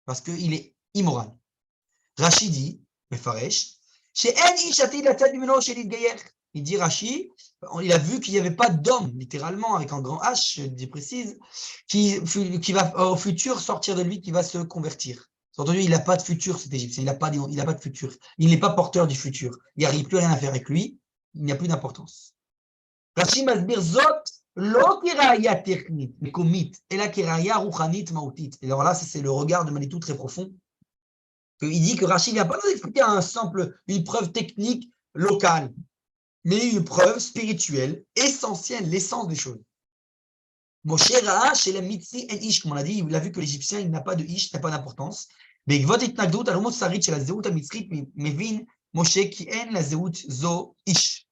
parce qu'il est immoral. Rashi dit, Mefaresh, chez en ish atid la tête du mélange chez l'Idgayer. Il dit Rashi, il a vu qu'il n'y avait pas d'homme, littéralement, avec un grand H, je précise, qui va au futur sortir de lui, qui va se convertir. Entendu, il n'a pas de futur, cet Égyptien, il n'a pas de futur. Il n'est pas porteur du futur. Il n'y arrive plus rien à faire avec lui, il n'y a plus d'importance. Rashi masbir zot, lo kiraya technique, mais komit, et la kiraya ruchanit mautit. Et alors là, c'est le regard de Manitou très profond. Il dit que Rashi n'a pas expliqué une preuve technique locale, mais une preuve spirituelle, essentielle, l'essence des choses. Moshe Ra'a chez les Mitzi en Ish, comme on a dit, il a vu que l'Égyptien, il n'a pas de Ish, n'a pas d'importance. Mais Gvot Itnagdout, Alomot Sarit, chez la Zéout Mitzrit, Mevin, Moshe qui en la Zéout Zo Ish.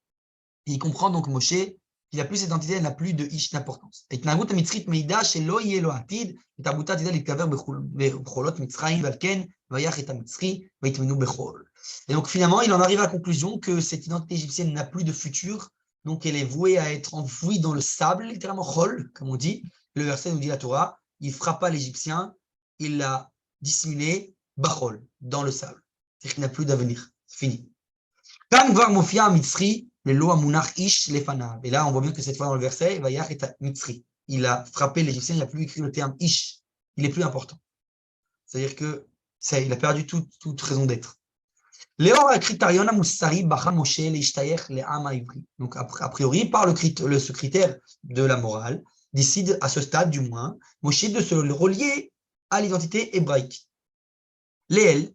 Et il comprend donc Moshe qu'il n'a plus cette identité, elle n'a plus de Ish d'importance. Itnagdout Mitzrit Meida, chez Lo Yelo Atid, et Abuta Tida Litkaver Becholot Mitzraim, Valken, Vayach et Mitzri, Vaitmenu Bechol. Et donc finalement, il en arrive à la conclusion que cette identité égyptienne n'a plus de futur, donc elle est vouée à être enfouie dans le sable, littéralement chol, comme on dit. Le verset nous dit la Torah, il frappa l'Égyptien, il l'a dissimulé, bachol, dans le sable. C'est-à-dire qu'il n'a plus d'avenir, c'est fini. Quand voir Mofia Mitzri, le lo amunach ish lefanav. Et là, on voit bien que cette fois dans le verset, Vayach et Mitzri. Il a frappé l'Égyptien, il n'a plus écrit le terme ish. Il est plus important. C'est-à-dire que ça, il a perdu toute raison d'être. Léor a critérion Moussari Bacha Moshe Leishtayech le Ama Ivri. Donc, a priori, par ce critère de la morale, décide, à ce stade du moins, Moshe de se relier à l'identité hébraïque. Léel,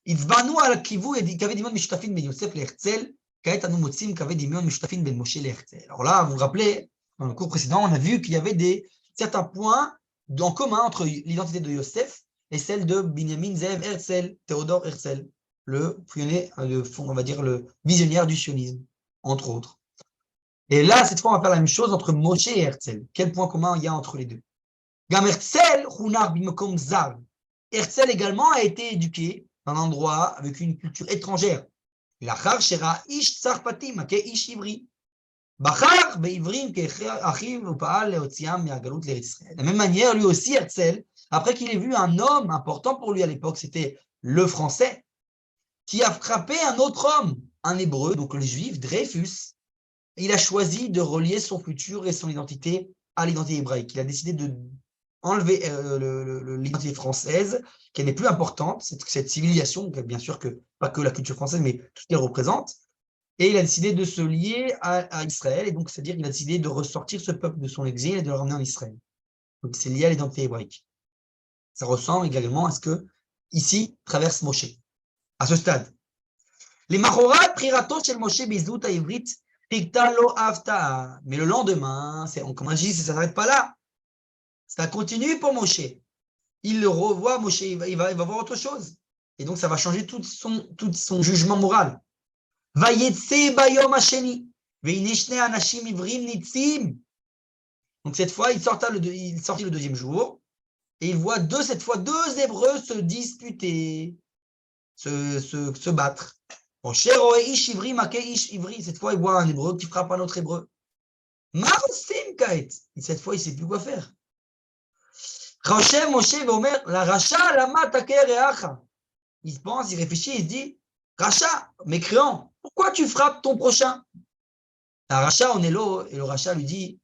Itzbanu al Kivu et Kaved Dimon Mishtafin ben Yosef leHerzl, Kaet anu Motzim Kaved Dimon Mishtafin ben Moshe leHerzl. Alors là, vous vous rappelez, dans le cours précédent, on a vu qu'il y avait certains points en commun entre l'identité de Yosef et celle de Binyamin Zev Herzl, Théodore Herzl, le pionnier, on va dire le visionnaire du sionisme, entre autres. Et là, cette fois, on va faire la même chose entre Moshe et Herzl. Quel point commun il y a entre les deux? Gam Herzl, Hunar Bimekom Zar. Herzl également a été éduqué dans un endroit avec une culture étrangère. L'achar shera ish tsarfatim, ake ish ivri. Bachar beivrim ke'achiv u'pa'al le'otziam me'agalut l'Eretz Israël. De la même manière, lui aussi, Herzl, après qu'il ait vu un homme important pour lui à l'époque, c'était le français, qui a frappé un autre homme, un hébreu, donc le juif, Dreyfus. Il a choisi de relier son futur et son identité à l'identité hébraïque. Il a décidé de enlever l'identité française, qui n'est plus importante, cette civilisation, bien sûr que pas que la culture française, mais tout ce qu'elle représente. Et il a décidé de se lier à Israël, et donc c'est-à-dire qu'il a décidé de ressortir ce peuple de son exil et de le ramener en Israël. Donc c'est lié à l'identité hébraïque. Ça ressemble également à ce que ici traverse Moshe. À ce stade. Les Mahorat, Prirato chez Moshe Bizout à Ivrit, Tiktalo Afta. Mais le lendemain, comme on dit, ça ne s'arrête pas là. Ça continue pour Moshe. Il le revoit, Moshe, il va voir autre chose. Et donc, ça va changer tout son jugement moral. Vayetse bayom hasheni, ve'ineshne anashim ivrim nitzim. Donc, cette fois, il sortit le deuxième jour, et il voit cette fois deux Hébreux se disputer, se battre. Cette fois, il voit un Hébreu qui frappe un autre Hébreu. Cette fois, il ne sait plus quoi faire. Il pense, il réfléchit, il se dit, Racha, mécréant, pourquoi tu frappes ton prochain? La Racha, on est là, et le Racha lui dit,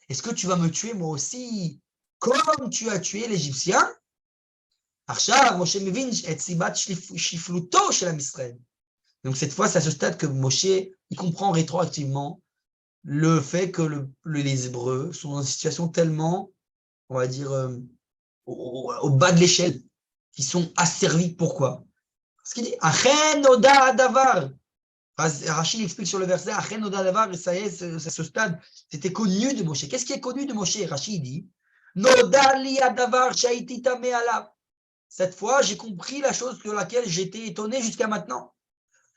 est-ce que tu vas me tuer moi aussi, comme tu as tué l'Égyptien? Donc cette fois, c'est à ce stade que Moshe, il comprend rétroactivement le fait que les Hébreux sont dans une situation tellement, on va dire, au bas de l'échelle, qu'ils sont asservis. Pourquoi? Parce qu'il dit, Achen oda davar. Rachid explique sur le verset, Achen oda davar, et ça y est, c'est ce stade, c'était connu de Moshe. Qu'est-ce qui est connu de Moshe? Rachid dit, Noda li adavar shaiti tame alav. Cette fois, j'ai compris la chose sur laquelle j'étais étonné jusqu'à maintenant.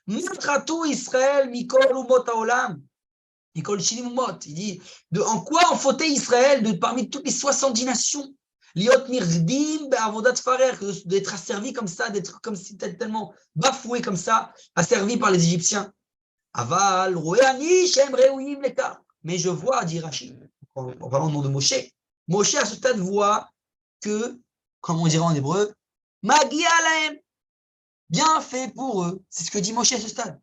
Matratou Israël mikol umot haolam. Mikol shinim umot. Il dit, en quoi ont fauté Israël parmi toutes les 70 nations? Liot nirdim be'avodat farer, d'être asservi comme ça, d'être comme si tellement bafoué comme ça, asservi par les Égyptiens. Aval, roéani, shem reouim lekar. Mais je vois, dit Rachid, en parlant au nom de Moshe, Moshe à ce stade voit que, comme on dirait en hébreu, Magia laem, bien fait pour eux. C'est ce que dit Moshe à ce stade.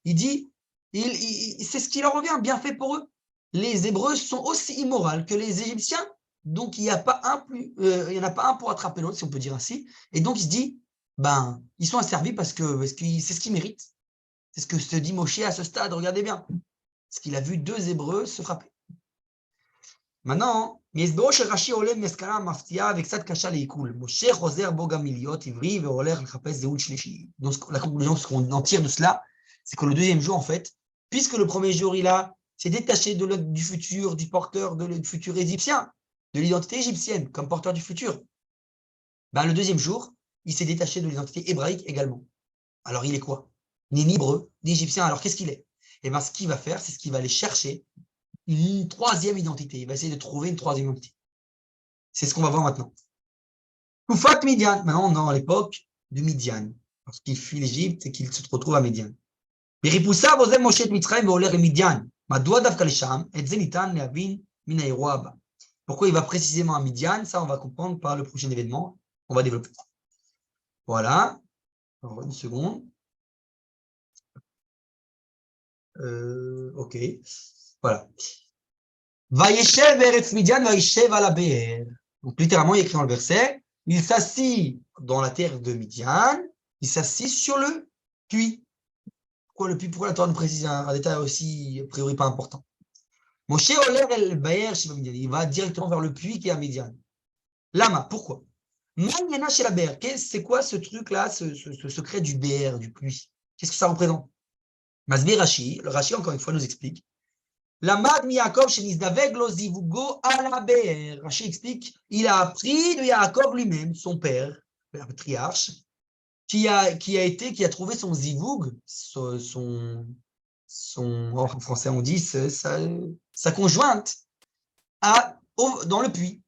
Il dit, c'est ce qui leur revient, bien fait pour eux. Les Hébreux sont aussi immoraux que les Égyptiens, donc il n'y en a pas un pour attraper l'autre, si on peut dire ainsi. Et donc il se dit, ben, ils sont asservis parce que c'est ce qu'ils méritent. C'est ce que se dit Moshe à ce stade, regardez bien. Parce qu'il a vu deux Hébreux se frapper. Maintenant, מסברו של רש"י עולה מסקנה מפתיעה וקצת קשה לעיכול. משה חוזר בו גם מלהיות עברי והולך לחפש זהות שלישי. Donc, la conclusion, ce qu'on en tire de cela, c'est que le deuxième jour, en fait, puisque le premier jour, s'est détaché du futur, du porteur du futur égyptien, de l'identité égyptienne comme porteur du futur, ben, le deuxième jour, il s'est détaché de l'identité hébraïque également. Alors, il est quoi? Ni hébreu, ni égyptien. Alors, qu'est-ce qu'il est? Et bien, ce qu'il va faire, c'est ce qu'il va aller chercher une troisième identité. Il va essayer de trouver une troisième identité. C'est ce qu'on va voir maintenant. Koufat Midian, maintenant dans l'époque de Midian, lorsqu'il fuit l'Égypte et qu'il se retrouve à Midian. בריפוסיו עוזב משה את מצרים והולך למדיין. מדוע דווקא לשם? את זה ניתן להבין מן האירוע הבא. Pourquoi il va précisément à Midian? Ça, on va comprendre par le prochain événement. On va développer. Voilà. Alors, une seconde. Ok. Voilà. Vayeshev eretz Midian, vayeshev ala be'er. Donc, littéralement, il est écrit dans le verset, il s'assit dans la terre de Midian, il s'assit sur le puits. Pourquoi le puits? Pourquoi la Torah nous précise un détail aussi, a priori, pas important? Moshe oler el be'er sheba Midian. Il va directement vers le puits qui est à Midian. Lama, pourquoi? Ma'yena chez la be'er. C'est quoi ce truc-là, ce secret du be'er, du puits? Qu'est-ce que ça représente? Masbi Rashi, le Rashi, encore une fois, nous explique. Lamad mi Yaakov shenizdaveg lo zivugo ala be'er. Rashi explique, il a appris de Yaakov lui-même, son père, le patriarche, qui a trouvé son zivug, en français on dit sa conjointe, dans le puits.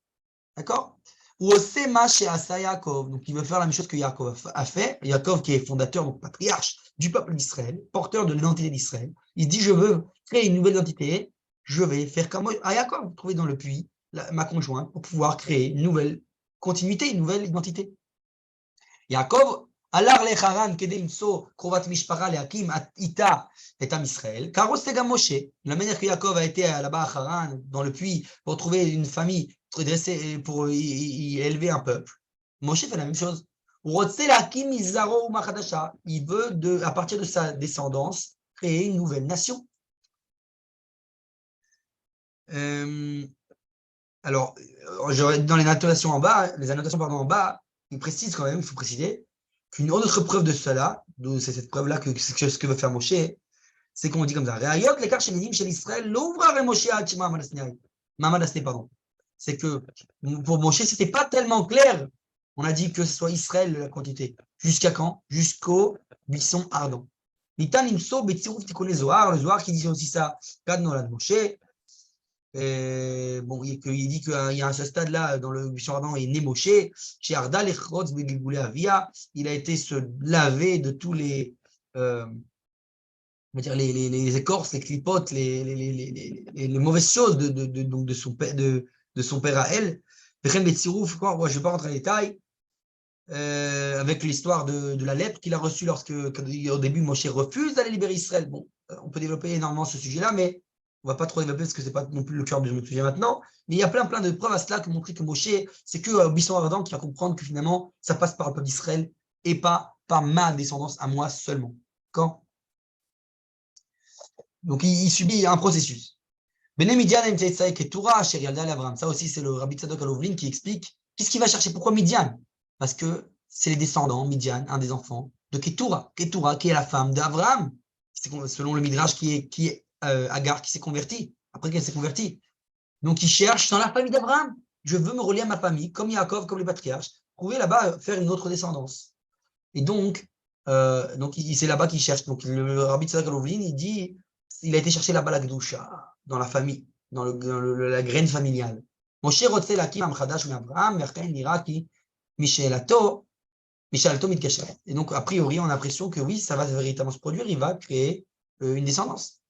D'accord? Ou Osema chez Asa Yaakov. Donc il veut faire la même chose que Yaakov a fait. Yaakov qui est fondateur, donc patriarche du peuple d'Israël, porteur de l'identité d'Israël. Il dit, je veux créer une nouvelle identité, je vais faire comme à Yaakov, trouver dans le puits ma conjointe pour pouvoir créer une nouvelle continuité, une nouvelle identité. Yaakov, הלך לחרן כדי למצוא קרובת משפחה להקים איתה את עם ישראל, car c'est גם Moshe. La manière que Yaakov a été là-bas à Haran, dans le puits, pour trouver une famille, pour y élever un peuple. Moshe fait la même chose. Il veut, à partir de sa descendance, créer une nouvelle nation. Alors, dans les annotations en bas, en bas, il précise quand même, il faut préciser, qu'une autre preuve de cela, c'est cette preuve-là que ce que veut faire Moshe, c'est qu'on dit comme ça. C'est que pour Moshe, ce n'était pas tellement clair. On a dit que ce soit Israël la quantité. Jusqu'à quand? Jusqu'au buisson ardent. Nitan imso betziruf tikone Zohar, le Zohar qui dit aussi ça, Gad Nolad Moshe. Bon, il dit qu'il y a à ce stade-là, dans le buisson ardent, il est né Moshe, chez Arda Lechrotz Begilboulé Avia, il a été se laver de tous les, on va dire les écorces, les clipotes, les mauvaises choses donc de son père à elle. Je ne vais pas rentrer dans les détails, avec l'histoire de la lèpre qu'il a reçue au début, Moshe refuse d'aller libérer Israël. Bon, on peut développer énormément ce sujet-là, mais on ne va pas trop développer parce que ce n'est pas non plus le cœur de notre sujet maintenant. Mais il y a plein de preuves à cela qui montrent que Moshe, c'est que buisson ardent qui va comprendre que finalement, ça passe par le peuple d'Israël et pas par ma descendance à moi seulement. Quand donc, il subit un processus. Bene Midian et Mtsaïtsaï Ketura, Asher Yalda Abraham. Ça aussi, c'est le Rabbi Tzadok Alovlin qui explique qu'est-ce qu'il va chercher. Pourquoi Midian? Parce que c'est les descendants, Midian, un des enfants de Ketura. Ketura, qui est la femme d'Abraham, selon le Midrash, qui est Agar, qui s'est converti, après qu'elle s'est convertie. Donc, il cherche dans la famille d'Abraham. Je veux me relier à ma famille, comme Yaakov, comme les patriarches, trouver là-bas, faire une autre descendance. Et donc c'est là-bas qu'il cherche. Donc, le Rabbi Tzadok Alovlin, il dit, il a été chercher là-bas la Gdusha, dans la famille, dans la graine familiale. Moshe rotze lakim am chadash me'Abraham, ve'chen nira ki mishe'elato mitkasher. Et donc, a priori, on a l'impression que oui, ça va véritablement se produire, il va créer une descendance.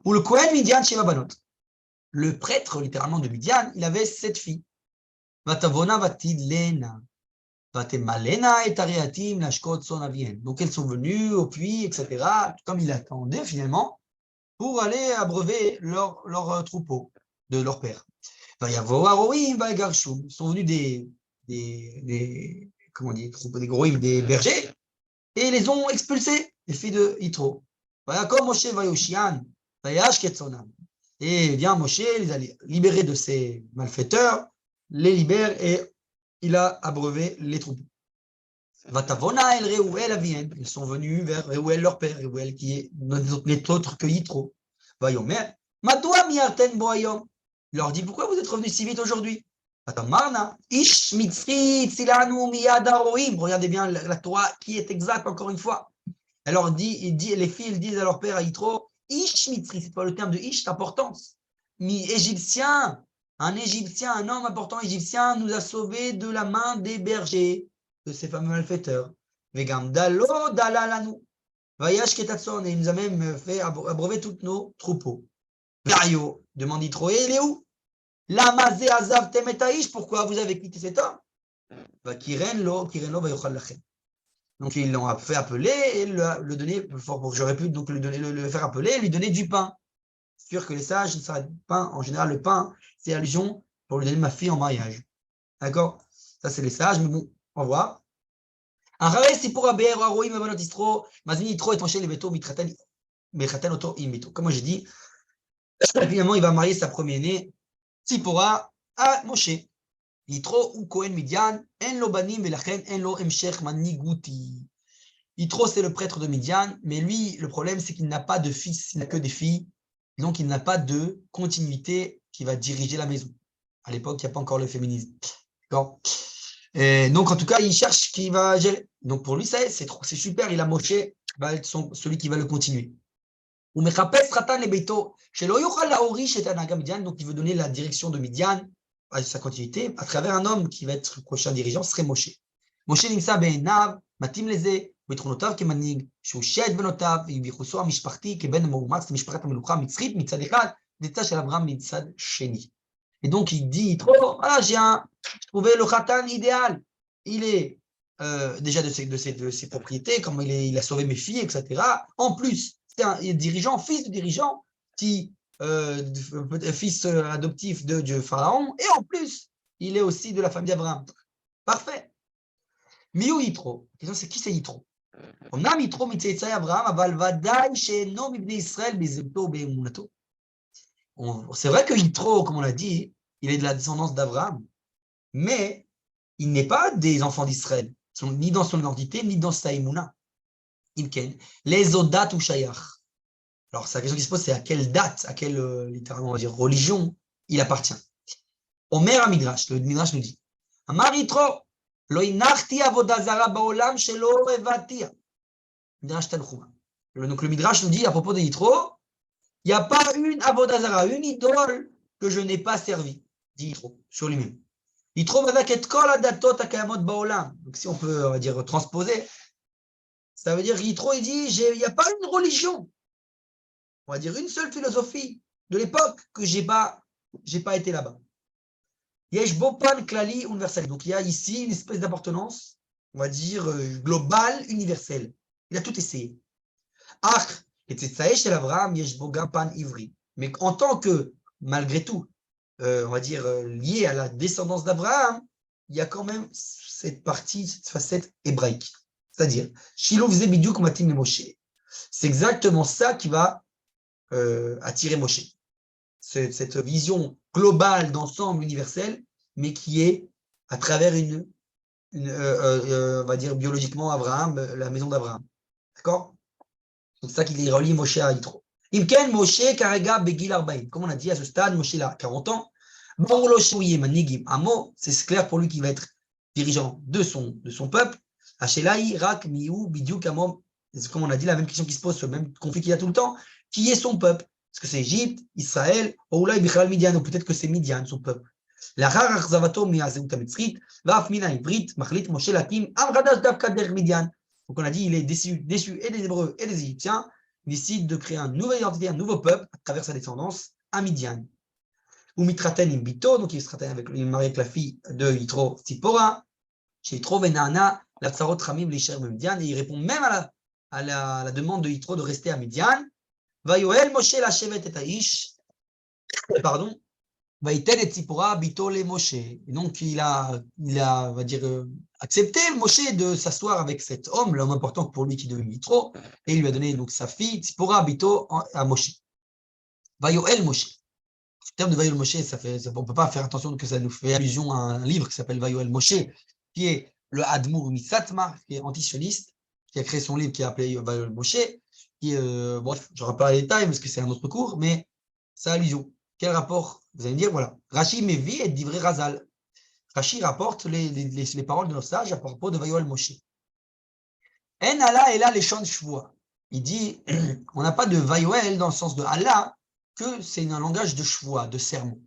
Ou le Kohen Midian Sheva Banot. Le prêtre, littéralement, de Midian, il avait 7 filles. Vatavona vatidlena. Vatemalena et Ariatim lashkot son avien. Donc, elles sont venues au puits, etc., comme il attendait finalement, pour aller abreuver leur troupeau de leur père. Ils sont venus comment on dit, des goïm, des bergers, et les ont expulsés, les filles de Yitro. Et bien Moshe les a libérés de ces malfaiteurs, les libère et il a abreuvé les troupeaux. Vatavona el Reuel avien, ils sont venus vers Reuel leur père, Reuel qui n'est autre que Yitro. Vayomer, Madoua miarten boayom. Il leur dit, pourquoi vous êtes revenus si vite aujourd'hui? Atamarna, ish mitzri tzilanu miyad haroim. Regardez bien la Torah qui est exacte encore une fois. Alors les filles disent à leur père à Yitro, ish mitzri, c'est pas le terme de ish, d'importance. Mi égyptien, un égyptien, un homme important égyptien nous a sauvés de la main des bergers, de ces fameux malfaiteurs. Vegam dalo dalalanu. Vayash ketatson, et il nous a même fait abreuver tous nos troupeaux. Vario, demande Yitro, et il est où? Lamazé azav temetaïsh, pourquoi vous avez quitté cet homme? Va kirenlo vayochal lachem. Donc ils l'ont fait appeler et le donner, j'aurais pu donc le faire appeler et lui donner du pain. C'est sûr que les sages, ça pain, en général, le pain, c'est allusion pour lui donner ma fille en mariage. D'accord? Ça, c'est les sages, mais bon, au revoir. Un ravais, c'est pour Aber, Aroïm, Amanot Istro, Mazini Yitro et Tanché les Beto, Mitraten, Mechaten, Oto, Imbeto. Comme moi j'ai dit, finalement, il va marier sa première-née, Tsipora, à Moshe. Yitro ou Kohen Midian, En lo banim, Velachen, En lo emshech maniguti. Yitro, c'est le prêtre de Midian, mais lui, le problème, c'est qu'il n'a pas de fils, il n'a que des filles, donc il n'a pas de continuité qui va diriger la maison. À l'époque, il n'y a pas encore le féminisme. D'accord? Et donc, en tout cas, il cherche qui va gérer. Donc, pour lui, c'est super, il a Moshe, va être celui qui va le continuer. Donc, il veut donner la direction de Midian à sa continuité à travers un homme qui va être le prochain dirigeant, ce serait Moshe. Moshe נמצא בעיניו, מתאים לזה, ביתרונותיו כמנהיג, שהוא שד בנותיו, וייחוסו המשפחתי כבן מאומץ למשפחת המלוכה המצרית מצד אחד, דתה של אברהם מצד שני. Et donc il dit, ah, j'ai trouvé le khatan idéal. Il est déjà de ses propriétés, comme il a sauvé mes filles, etc. En plus, c'est un dirigeant, fils de dirigeant, fils adoptif de Dieu Pharaon, et en plus, il est aussi de la famille d'Abraham. Parfait. Miou Yitro. La question, c'est qui c'est Yitro? On a Yitro mitzetzai Abraham, aval vadaï she'eno mibnei Israël bezemto be'emunato. C'est vrai que Yitro, comme on l'a dit, il est de la descendance d'Abraham, mais il n'est pas des enfants d'Israël, ni dans son identité, ni dans sa émouna. Imken, les odat ou shayach. Alors, la question qui se pose, c'est à quelle date, à quelle, littéralement, on va dire, religion il appartient. Omer Midrash, le Midrash nous dit, Amar Yitro, lo inachti avodazara baolam shelo evatia. Midrash Tanchuma. Donc, le Midrash nous dit, à propos de Yitro, il n'y a pas une avodazara, une idole que je n'ai pas servie, dit Yitro, sur lui-même. Yitro avec et kol adatot akayamot baolam. Donc, si on peut, on va dire, transposer, ça veut dire Yitro, il dit, il n'y a pas une religion, on va dire une seule philosophie de l'époque que j'ai pas été là-bas. Yesh bopan klali universel. Donc, il y a ici une espèce d'appartenance, on va dire, globale, universelle. Il a tout essayé. Ach, et tzetsae shel Avraham, yesh bo pan ivri. Mais en tant que, malgré tout, on va dire, lié à la descendance d'Abraham, il y a quand même cette partie, cette facette hébraïque. C'est-à-dire, Shilov Zebidiuk Matim Moshe. C'est exactement ça qui va attirer Moshe. cette vision globale d'ensemble universel, mais qui est à travers on va dire biologiquement Abraham, la maison d'Abraham. D'accord? C'est ça qu'il relie Moshe à Yitro. Imken Moshe Karega Begil Arbaim. Comme on a dit à ce stade, Moshe a 40 ans. C'est clair pour lui qu'il va être dirigeant de son peuple. Hashelaï, Rak, Miou, Bidiou, Kamom. C'est comme on a dit, la même question qui se pose, le même conflit qu'il y a tout le temps. Qui est son peuple? Est-ce que c'est Égypte, Israël, Oulaï, Bichal, Midian, ou peut-être que c'est Midian, son peuple. לאחר אכזבתו מהזהות המצרית, ואף מן העברית, מחליט משה להקים עם חדש דווקא דרך מדיין. Donc on a dit, il est déçu et des Hébreux et des Égyptiens, il décide de créer une nouvelle identité, un nouveau peuple, à travers sa descendance, à Midian. Ou Mitraten im Bito, donc il se traite avec, il est marié avec la fille de Yitro Tzipora, chez Yitro Venana, la Tsarot Ramim l'Isher Midian, et il répond même à la demande de Yitro de rester à Midian. Va Yoel Moshe la Shevet et Aish, pardon, Vaïtel et Tzipora Bito le Moshe. Et donc il a on va dire, accepté Moshe de s'asseoir avec cet homme, l'homme important pour lui qui devait Yitro, et il lui a donné donc sa fille Tzipora Bito à Moshe. Vayoel Moshe. Le terme de Vayoel Moshe, on ne peut pas faire attention que ça nous fait allusion à un livre qui s'appelle Vayoel Moshe, qui est le Admour Misatma, qui est antisioniste, qui a créé son livre qui est appelé Vayoel Moshe, qui bref, je ne rappelle pas les détails parce que c'est un autre cours, mais c'est allusion. Quel rapport? Vous allez me dire, voilà. Rashi Mevi et Divrei Razal. Rashi rapporte les paroles de nos sages à propos de Vayoel Moshe. En Allah et là les chants de Shvoua. Il dit, on n'a pas de Vayoel dans le sens de Allah, que c'est un langage de Shvoua, de sermon.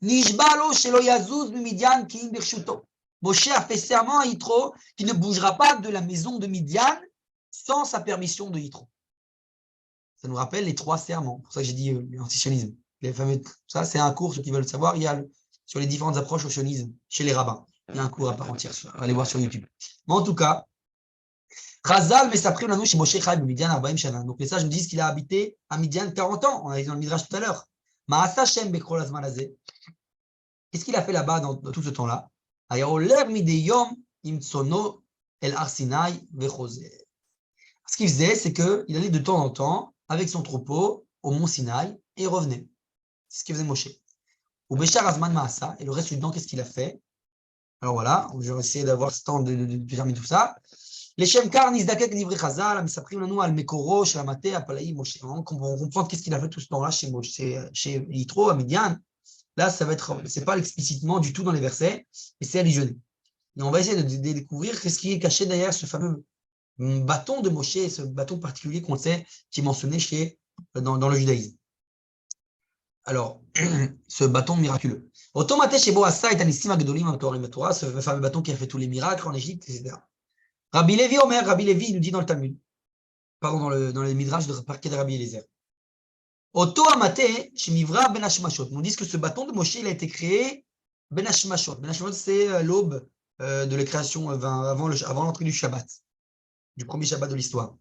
Nishbalo shelo yazuz midian ki birshuto. Moshe a fait serment à Yitro qui ne bougera pas de la maison de Midian sans sa permission de Yitro. Ça nous rappelle les 3 serments. C'est pour ça que j'ai dit l'antisionisme. Les fameux, ça, c'est un cours, ceux qui veulent le savoir, il y a sur les différentes approches au sionisme chez les rabbins. Il y a un cours à part entière, allez voir sur YouTube. Mais en tout cas, Chazal Mesaprim Lanou chez Moshe Chai Midian Arbaim Shana. Donc les sages nous disent qu'il a habité à Midian 40 ans. On a dit dans le Midrash tout à l'heure. Maasa Shem Bekrol Azman Azeh. Qu'est-ce qu'il a fait là-bas dans tout ce temps-là? Ayaoler Mideyom Imtsono El Arsinai Vechoser. Ce qu'il faisait, c'est qu'il allait de temps en temps avec son troupeau au mont Sinaï et il revenait. C'est ce qu'il faisait Moshe. Ou Béchar Azman Maasa, et le reste du temps, qu'est-ce qu'il a fait? Alors voilà, je vais essayer d'avoir ce temps de terminer tout ça. Les Shemkar Nizdakek Nivri Chazal, Amisaprim Lanou Al Mekoro, Shalamate, Apalaï, Moshe. On comprend qu'est-ce qu'il a fait tout ce temps-là chez Yitro, à Midian. Là, ça va être, c'est pas explicitement du tout dans les versets, mais c'est allusionné. Et on va essayer de découvrir qu'est-ce qui est caché derrière ce fameux bâton de Moshe, ce bâton particulier qu'on sait, qui est mentionné dans le judaïsme. Alors, ce bâton miraculeux. Ce fameux bâton qui a fait tous les miracles en Égypte, etc. Rabbi Lévi Omer, Rabbi Lévi nous dit dans le Talmud, pardon, dans le Midrash de Parquet de Rabbi Eliezer. Oto Amate, Shemivra Ben Hashmashot. On dit que ce bâton de Moshe, il a été créé Ben Hashmashot. Ben Hashmashot, c'est l'aube de la création avant l'entrée du Shabbat, du premier Shabbat de l'histoire.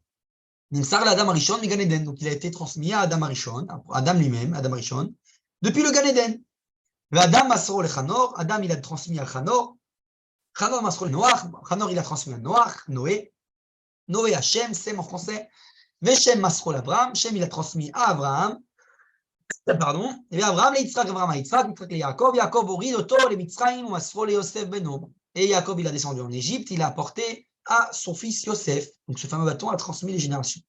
Nimsar l'Adam Arishon mi Gan Eden. Donc il a été transmis à Adam Arishon, Adam lui-même, Adam Arishon, depuis le Gan Eden. Adam Masro le Chanor, Adam il a transmis à Chanor, Chanor Masro le Noach, Chanor il a transmis à Noach, Noé à Shem, Sem en français, Veshem Masro l'Abraham, Shem il a transmis à Abraham, pardon, et bien Abraham le Yitzhak, Abraham à Yitzhak, Yitzhak le Yaakov, Yaakov orid oto le Mitzrayim, Masro le Yosef Beno. Et Yaakov il a descendu en Égypte, il a apporté à son fils Yosef. Donc ce fameux bâton a transmis les générations.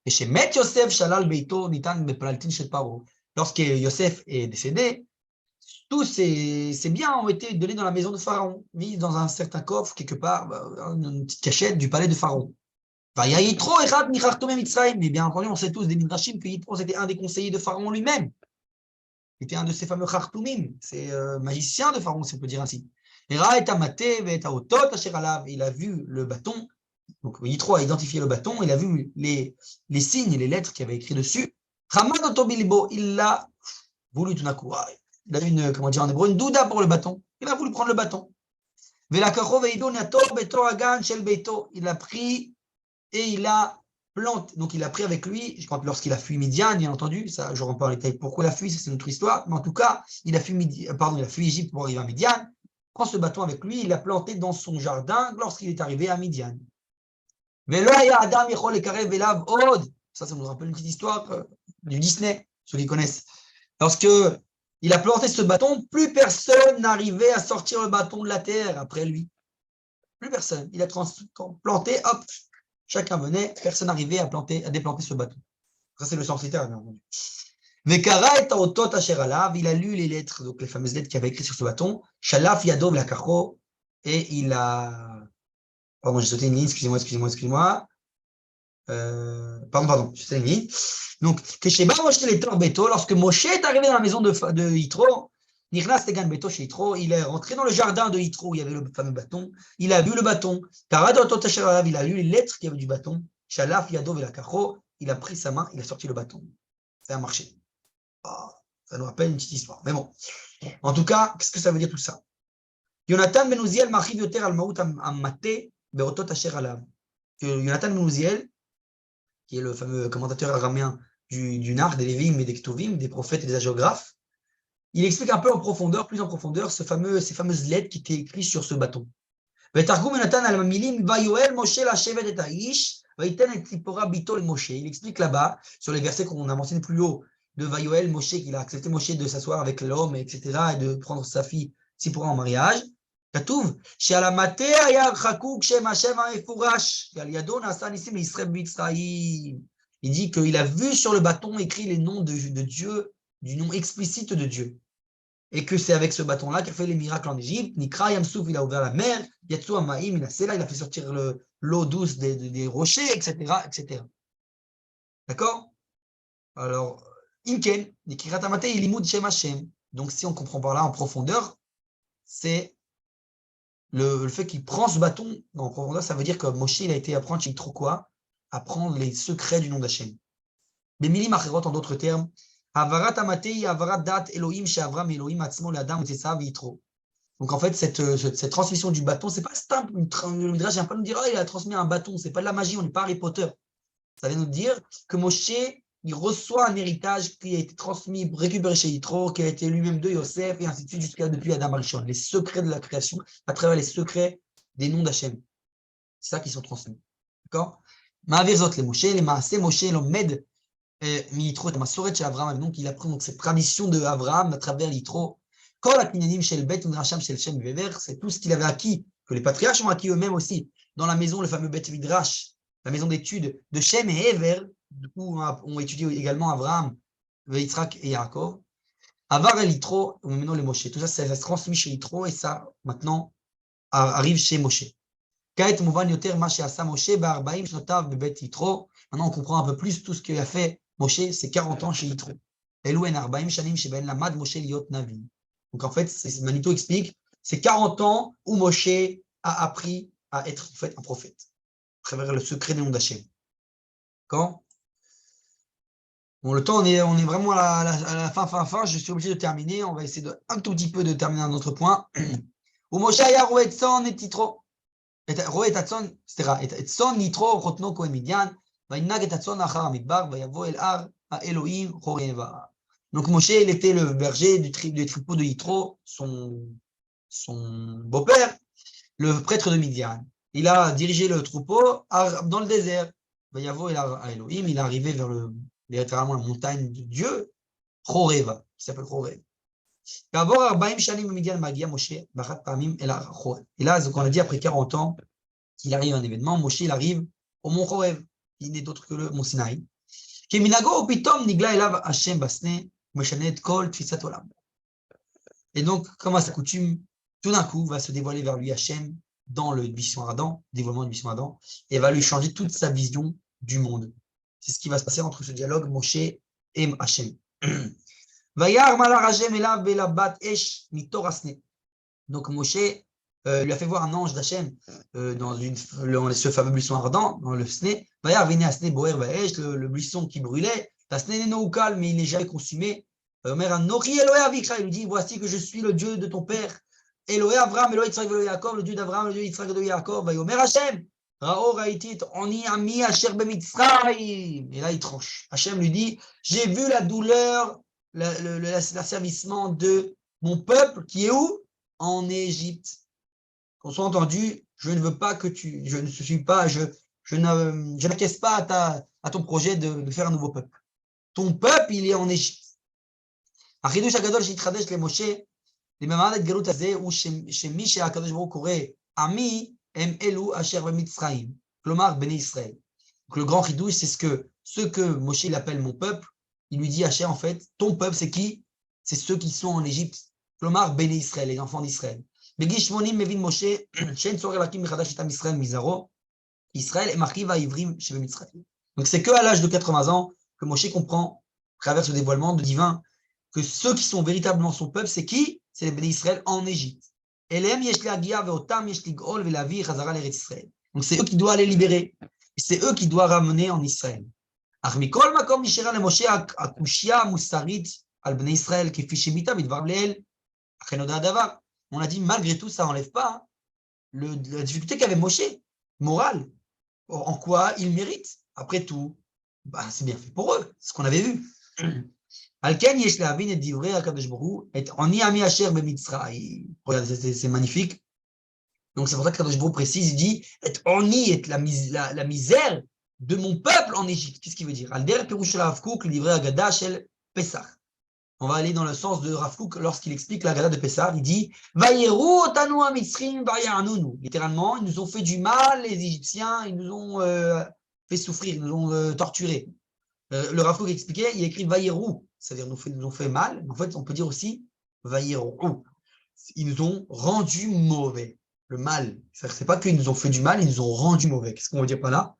Et chez Met Yosef, Shalal Beito, Nitan Beplaltin Shet Paro. Lorsque Yosef est décédé, tous ces biens ont été donnés dans la maison de Pharaon, mis dans un certain coffre, quelque part, une petite cachette du palais de Pharaon. Mais bien entendu, on sait tous des Midrashim que Yitro était un des conseillers de Pharaon lui-même. Il était un de ces fameux Khartoumim, ces magiciens de Pharaon, si on peut dire ainsi. Il a vu le bâton, donc Yitro a identifié le bâton, il a vu les signes et les lettres qu'il y avait écrit dessus. Il l'a voulu tout d'un coup. Il a eu comment dire en hébreu, une douda pour le bâton. Il a voulu prendre le bâton. Il a pris et il a planté. Donc il a pris avec lui, je crois que lorsqu'il a fui Midian, bien entendu, ça, je rentre pas en détail pourquoi il a fui, ça c'est notre histoire, mais en tout cas, il a fui Égypte pour arriver à Midian. Prend ce bâton avec lui, il l'a planté dans son jardin lorsqu'il est arrivé à Midian. Ça nous rappelle une petite histoire du Disney, ceux qui connaissent. Lorsque il a planté ce bâton, plus personne n'arrivait à sortir le bâton de la terre après lui. Plus personne. Il a planté, hop, chacun venait, personne n'arrivait à déplanter ce bâton. Ça, c'est le sens littéral, bien entendu. Vekara et Taotot Asher Alav, il a lu les lettres, donc les fameuses lettres qu'il avait écrites sur ce bâton. Shalaf Yadov Lakacho, et il a. Pardon, j'ai sauté une ligne, excusez-moi. Pardon, j'ai sauté une ligne. Donc, Kesheba Moshe l'Etor Beto, lorsque Moshe est arrivé dans la maison de Yitro, Nichnas Tegan Beto chez Yitro, il est rentré dans le jardin de Yitro où il y avait le fameux bâton. Il a vu le bâton. Taotot Asher Alav, il a lu les lettres qu'il y avait du bâton. Shalaf Yadov Lakacho, il a pris sa main, il a sorti le bâton. Ça a marché. Oh, ça nous rappelle une petite histoire. Mais bon. En tout cas, qu'est-ce que ça veut dire tout ça? Yonatan ben Uziel machiv yoter al maout amate beotot asher alav. Yonatan ben Uziel, qui est le fameux commentateur araméen du Nar, des Lévim et des Ktuvim, des prophètes et des hagiographes, il explique un peu en profondeur, plus en profondeur, ces fameuses lettres qui étaient écrites sur ce bâton. Il explique là-bas, sur les versets qu'on a mentionnés plus haut, de Vayoel, Moshe, qu'il a accepté Moshe de s'asseoir avec l'homme, etc., et de prendre sa fille Tsipora en mariage. כתוב שעל המטה היה חקוק שם השם המפורש, ועל ידו נעשה ניסים לישראל במצרים. Il dit qu'il a vu sur le bâton écrit les noms de Dieu, du nom explicite de Dieu. Et que c'est avec ce bâton-là qu'il a fait les miracles en Égypte. Nikra Yamsouf, il a ouvert la mer. Yatsu Amaim, il a fait sortir l'eau douce des rochers, etc., etc. D'accord? Alors, Inken, Nikirat Amate, Ilimud Shem Hashem. Donc, si on comprend par là en profondeur, c'est le fait qu'il prend ce bâton en profondeur, ça veut dire que Moshe, il a été apprendre chez trop quoi? Apprendre les secrets du nom d'Hachem. Bemilim Acherot, en d'autres termes, Avarat Amatei, Avarat Dat Elohim, Sheavram Elohim, Atzmo, Ladam, Tessav, Yitro. Donc en fait, cette transmission du bâton, c'est pas simple. Le Midrash vient pas nous dire, oh, il a transmis un bâton, c'est pas de la magie, on n'est pas Harry Potter. Ça vient nous dire que Moshe, il reçoit un héritage qui a été transmis, récupéré chez Yitro, qui a été lui-même de Yosef, et ainsi de suite, jusqu'à depuis Adam Arishon. Les secrets de la création, à travers les secrets des noms d'Hachem. C'est ça qui sont transmis. D'accord? Ma'avir zot les Moshe, les Maaseh, Moshe, l'Omed, Yitro, et Masoret chez Abraham. Donc il a pris cette tradition de Abraham à travers Yitro. C'est tout ce qu'il avait acquis, que les patriarches ont acquis eux-mêmes aussi, dans la maison, le fameux Bet Midrash, la maison d'études de Shem et Ever, où ont étudié également Abraham, Yitzhak et Yaakov. Avar el Yitro, maintenant les Moshe. Tout ça, ça se transmet chez Yitro et ça, maintenant, arrive chez Moshe. Maintenant, on comprend un peu plus tout ce qu'il a fait Moshe, c'est 40 ans chez Yitro. Donc en fait, Manito explique, c'est 40 ans où Moshe a appris à être en fait un prophète, à travers le secret des noms d'Hachem. D'accord? Bon, le temps, on est vraiment à la fin. Je suis obligé de terminer. On va essayer un tout petit peu de terminer un autre point. Où Moshe a roué Tson et Yitro. רואה את הצאן, סליחה, את צאן יתרו חותנו כהן מדיין, וינהג את הצאן אחר המדבר, ויבוא אל הר האלוהים חורב. Donc Moshe, il était le berger du troupeau de Yitro, son beau-père, le prêtre de Midian. Il a dirigé le troupeau dans le désert. Vayavo el har Elohim, il est arrivé vers littéralement la montagne de Dieu, Choreva, qui s'appelle Chorev. Et là, ce qu'on a dit après 40 ans, qu'il arrive un événement, Moshe, il arrive au mont Chorev, qui n'est autre que le mont Sinaï. Et donc, comme à sa coutume, tout d'un coup, va se dévoiler vers lui Hachem dans le buisson ardent, dévoilement du buisson ardent, et va lui changer toute sa vision du monde. C'est ce qui va se passer entre ce dialogue Moshe et Hachem. Donc Moshe lui a fait voir un ange d'Hachem dans ce fameux buisson ardent, dans le Sné. Le buisson qui brûlait, mais il n'est jamais consumé. Il lui dit, voici que je suis le Dieu de ton père. Elohé Abraham, Elohé Yitzhak, Elohé Yaakov, le Dieu d'Abraham, le Dieu d'Yitzhak, le Dieu de Yaakov. Et là, il tranche. Hachem lui dit, j'ai vu la douleur, l'asservissement de mon peuple qui est où? En Égypte. Qu'on soit entendu, je ne veux pas que je n'acquiesce pas à ton projet de faire un nouveau peuple. Ton peuple, il est en Égypte. החידוש הגדול שהתחדש למשה, למעמד ההתגלות הזה, הוא שמי שהקדוש ברוך הוא קורא עמי, הם אלו אשר במצרים, כלומר בני ישראל. Donc le grand חידוש, c'est ce que Moshe il appelle mon peuple, il lui dit à Hachem en fait, ton peuple c'est qui? C'est ceux qui sont en Égypte, כלומר בני ישראל, les enfants d'Israël. בגיל 80 מבין משה שאין צורך להקים מחדש את עם ישראל מזרעו, ישראל הם אחיו העברים שבמצרים. Donc c'est que à l'âge de 80 ans que Moshe comprend, à travers ce dévoilement de divin, que ceux qui sont véritablement son peuple, c'est qui? C'est les bénis Israël en Égypte. Et les yesh leagia veotam yesh ligol velavi chazara l'Eretz Israël. Donc c'est eux qui doivent les libérer. Et c'est eux qui doivent ramener en Israël. Ach mikol makom nishera le Moshe akushia musarit al bnei Israël kefi shemita midvar leel achen oda davar. On a dit malgré tout ça enlève pas la difficulté qu'avait Moshe morale. En quoi ils méritent? Après tout, bah, c'est bien fait pour eux, c'est ce qu'on avait vu. Alken yesh lehavin et divrei hakadosh baruch hu et ani ami asher bemitzrayim. Regardez, c'est magnifique. Donc c'est pour ça que Kadosh Baruch Hu précise, il dit et oni et la misère de mon peuple en Égypte. Qu'est-ce qu'il veut dire? Alder pirush shel Rav Kook, le livret Agada shel Pesach. On va aller dans le sens de Rav Kook lorsqu'il explique l'Agada de Pesach. Il dit vayeru otanu hamitzrim vaya'anunu. Littéralement, ils nous ont fait du mal, les Égyptiens, ils nous ont fait souffrir, ils nous ont torturés. Le Rav Kook expliquait, il écrit vayeru, c'est-à-dire nous ont fait mal. En fait, on peut dire aussi vayeru. Ils nous ont rendu mauvais. Le mal, c'est pas qu'ils nous ont fait du mal, ils nous ont rendu mauvais. Qu'est-ce qu'on veut dire par là?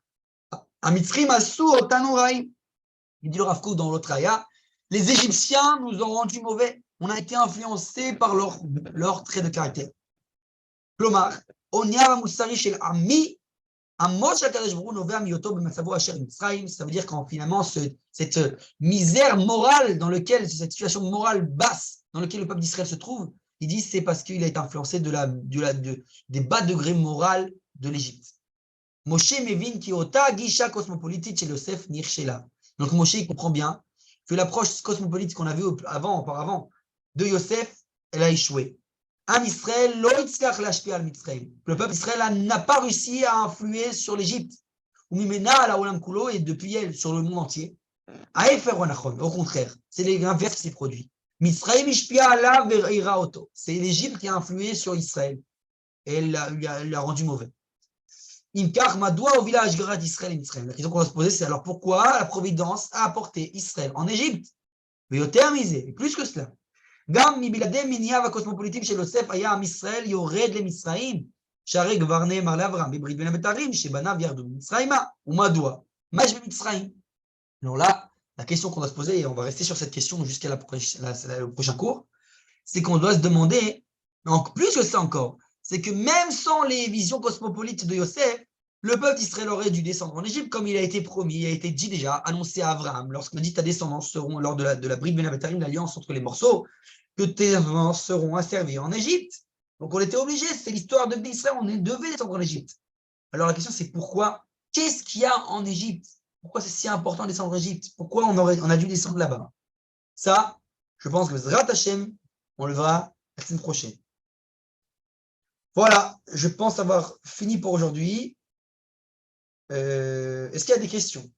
Amitzrim asu otanu raim. Il dit le Rav Kook dans l'autre aya, les Égyptiens nous ont rendu mauvais. On a été influencés par leur trait de caractère. Klomar, onia musari shel ami, amos hakadosh baruch hu novea miyoto b'matzavo asher mitzrayim. Ça veut dire qu'en finalement cette misère morale dans laquelle cette situation morale basse dans laquelle le peuple d'Israël se trouve, il dit c'est parce qu'il a été influencé des bas degrés moraux de l'Égypte. Moshe mevin ki ota gisha cosmopolitique chez Yosef nirshela. Donc Moshe il comprend bien que l'approche cosmopolite qu'on a vue auparavant de Yosef, elle a échoué. Am Israël lo itzlach lashpi al Mitzrayim. Le peuple d'Israël n'a pas réussi à influer sur l'Égypte. Ou mimena ala olam kulo, et depuis elle sur le monde entier. Aefer wa nachon, au contraire, c'est l'inverse qui s'est produit. Mitzrayim ishpia alav ve'ira oto. C'est l'Égypte qui a influé sur Israël et elle l'a rendu mauvais. Imkar madoua au village Gerat d'Israël et Mitzrayim. La question qu'on va se poser, c'est alors pourquoi la providence a apporté Israël en Égypte? Veyoter misé, plus que cela. Gam mi biladem minia va cosmopolitim chez Yosef aya am Israël yored le Mitzrayim. Sharek varne mar l'Avram bibrit ben abetarim shebanav yardu Mitzrayima ou madoua maj be Mitzrayim. Alors là, la question qu'on doit se poser, et on va rester sur cette question jusqu'à le prochain cours, c'est qu'on doit se demander, donc plus que ça encore, c'est que même sans les visions cosmopolites de Yosef, le peuple d'Israël aurait dû descendre en Égypte, comme il a été promis, il a été dit déjà, annoncé à Abraham, lorsqu'il dit ta descendance seront, lors de la Brit Ben Abetarim, l'alliance entre les morceaux, que tes descendants seront asservis en Égypte. Donc on était obligé, c'est l'histoire de Israël, on devait descendre en Égypte. Alors la question c'est pourquoi? Qu'est-ce qu'il y a en Égypte? Pourquoi c'est si important de descendre en Égypte? Pourquoi on a dû descendre là-bas? Ça, je pense que Zrat Hashem, on le verra la semaine prochaine. Voilà, je pense avoir fini pour aujourd'hui. Est-ce qu'il y a des questions?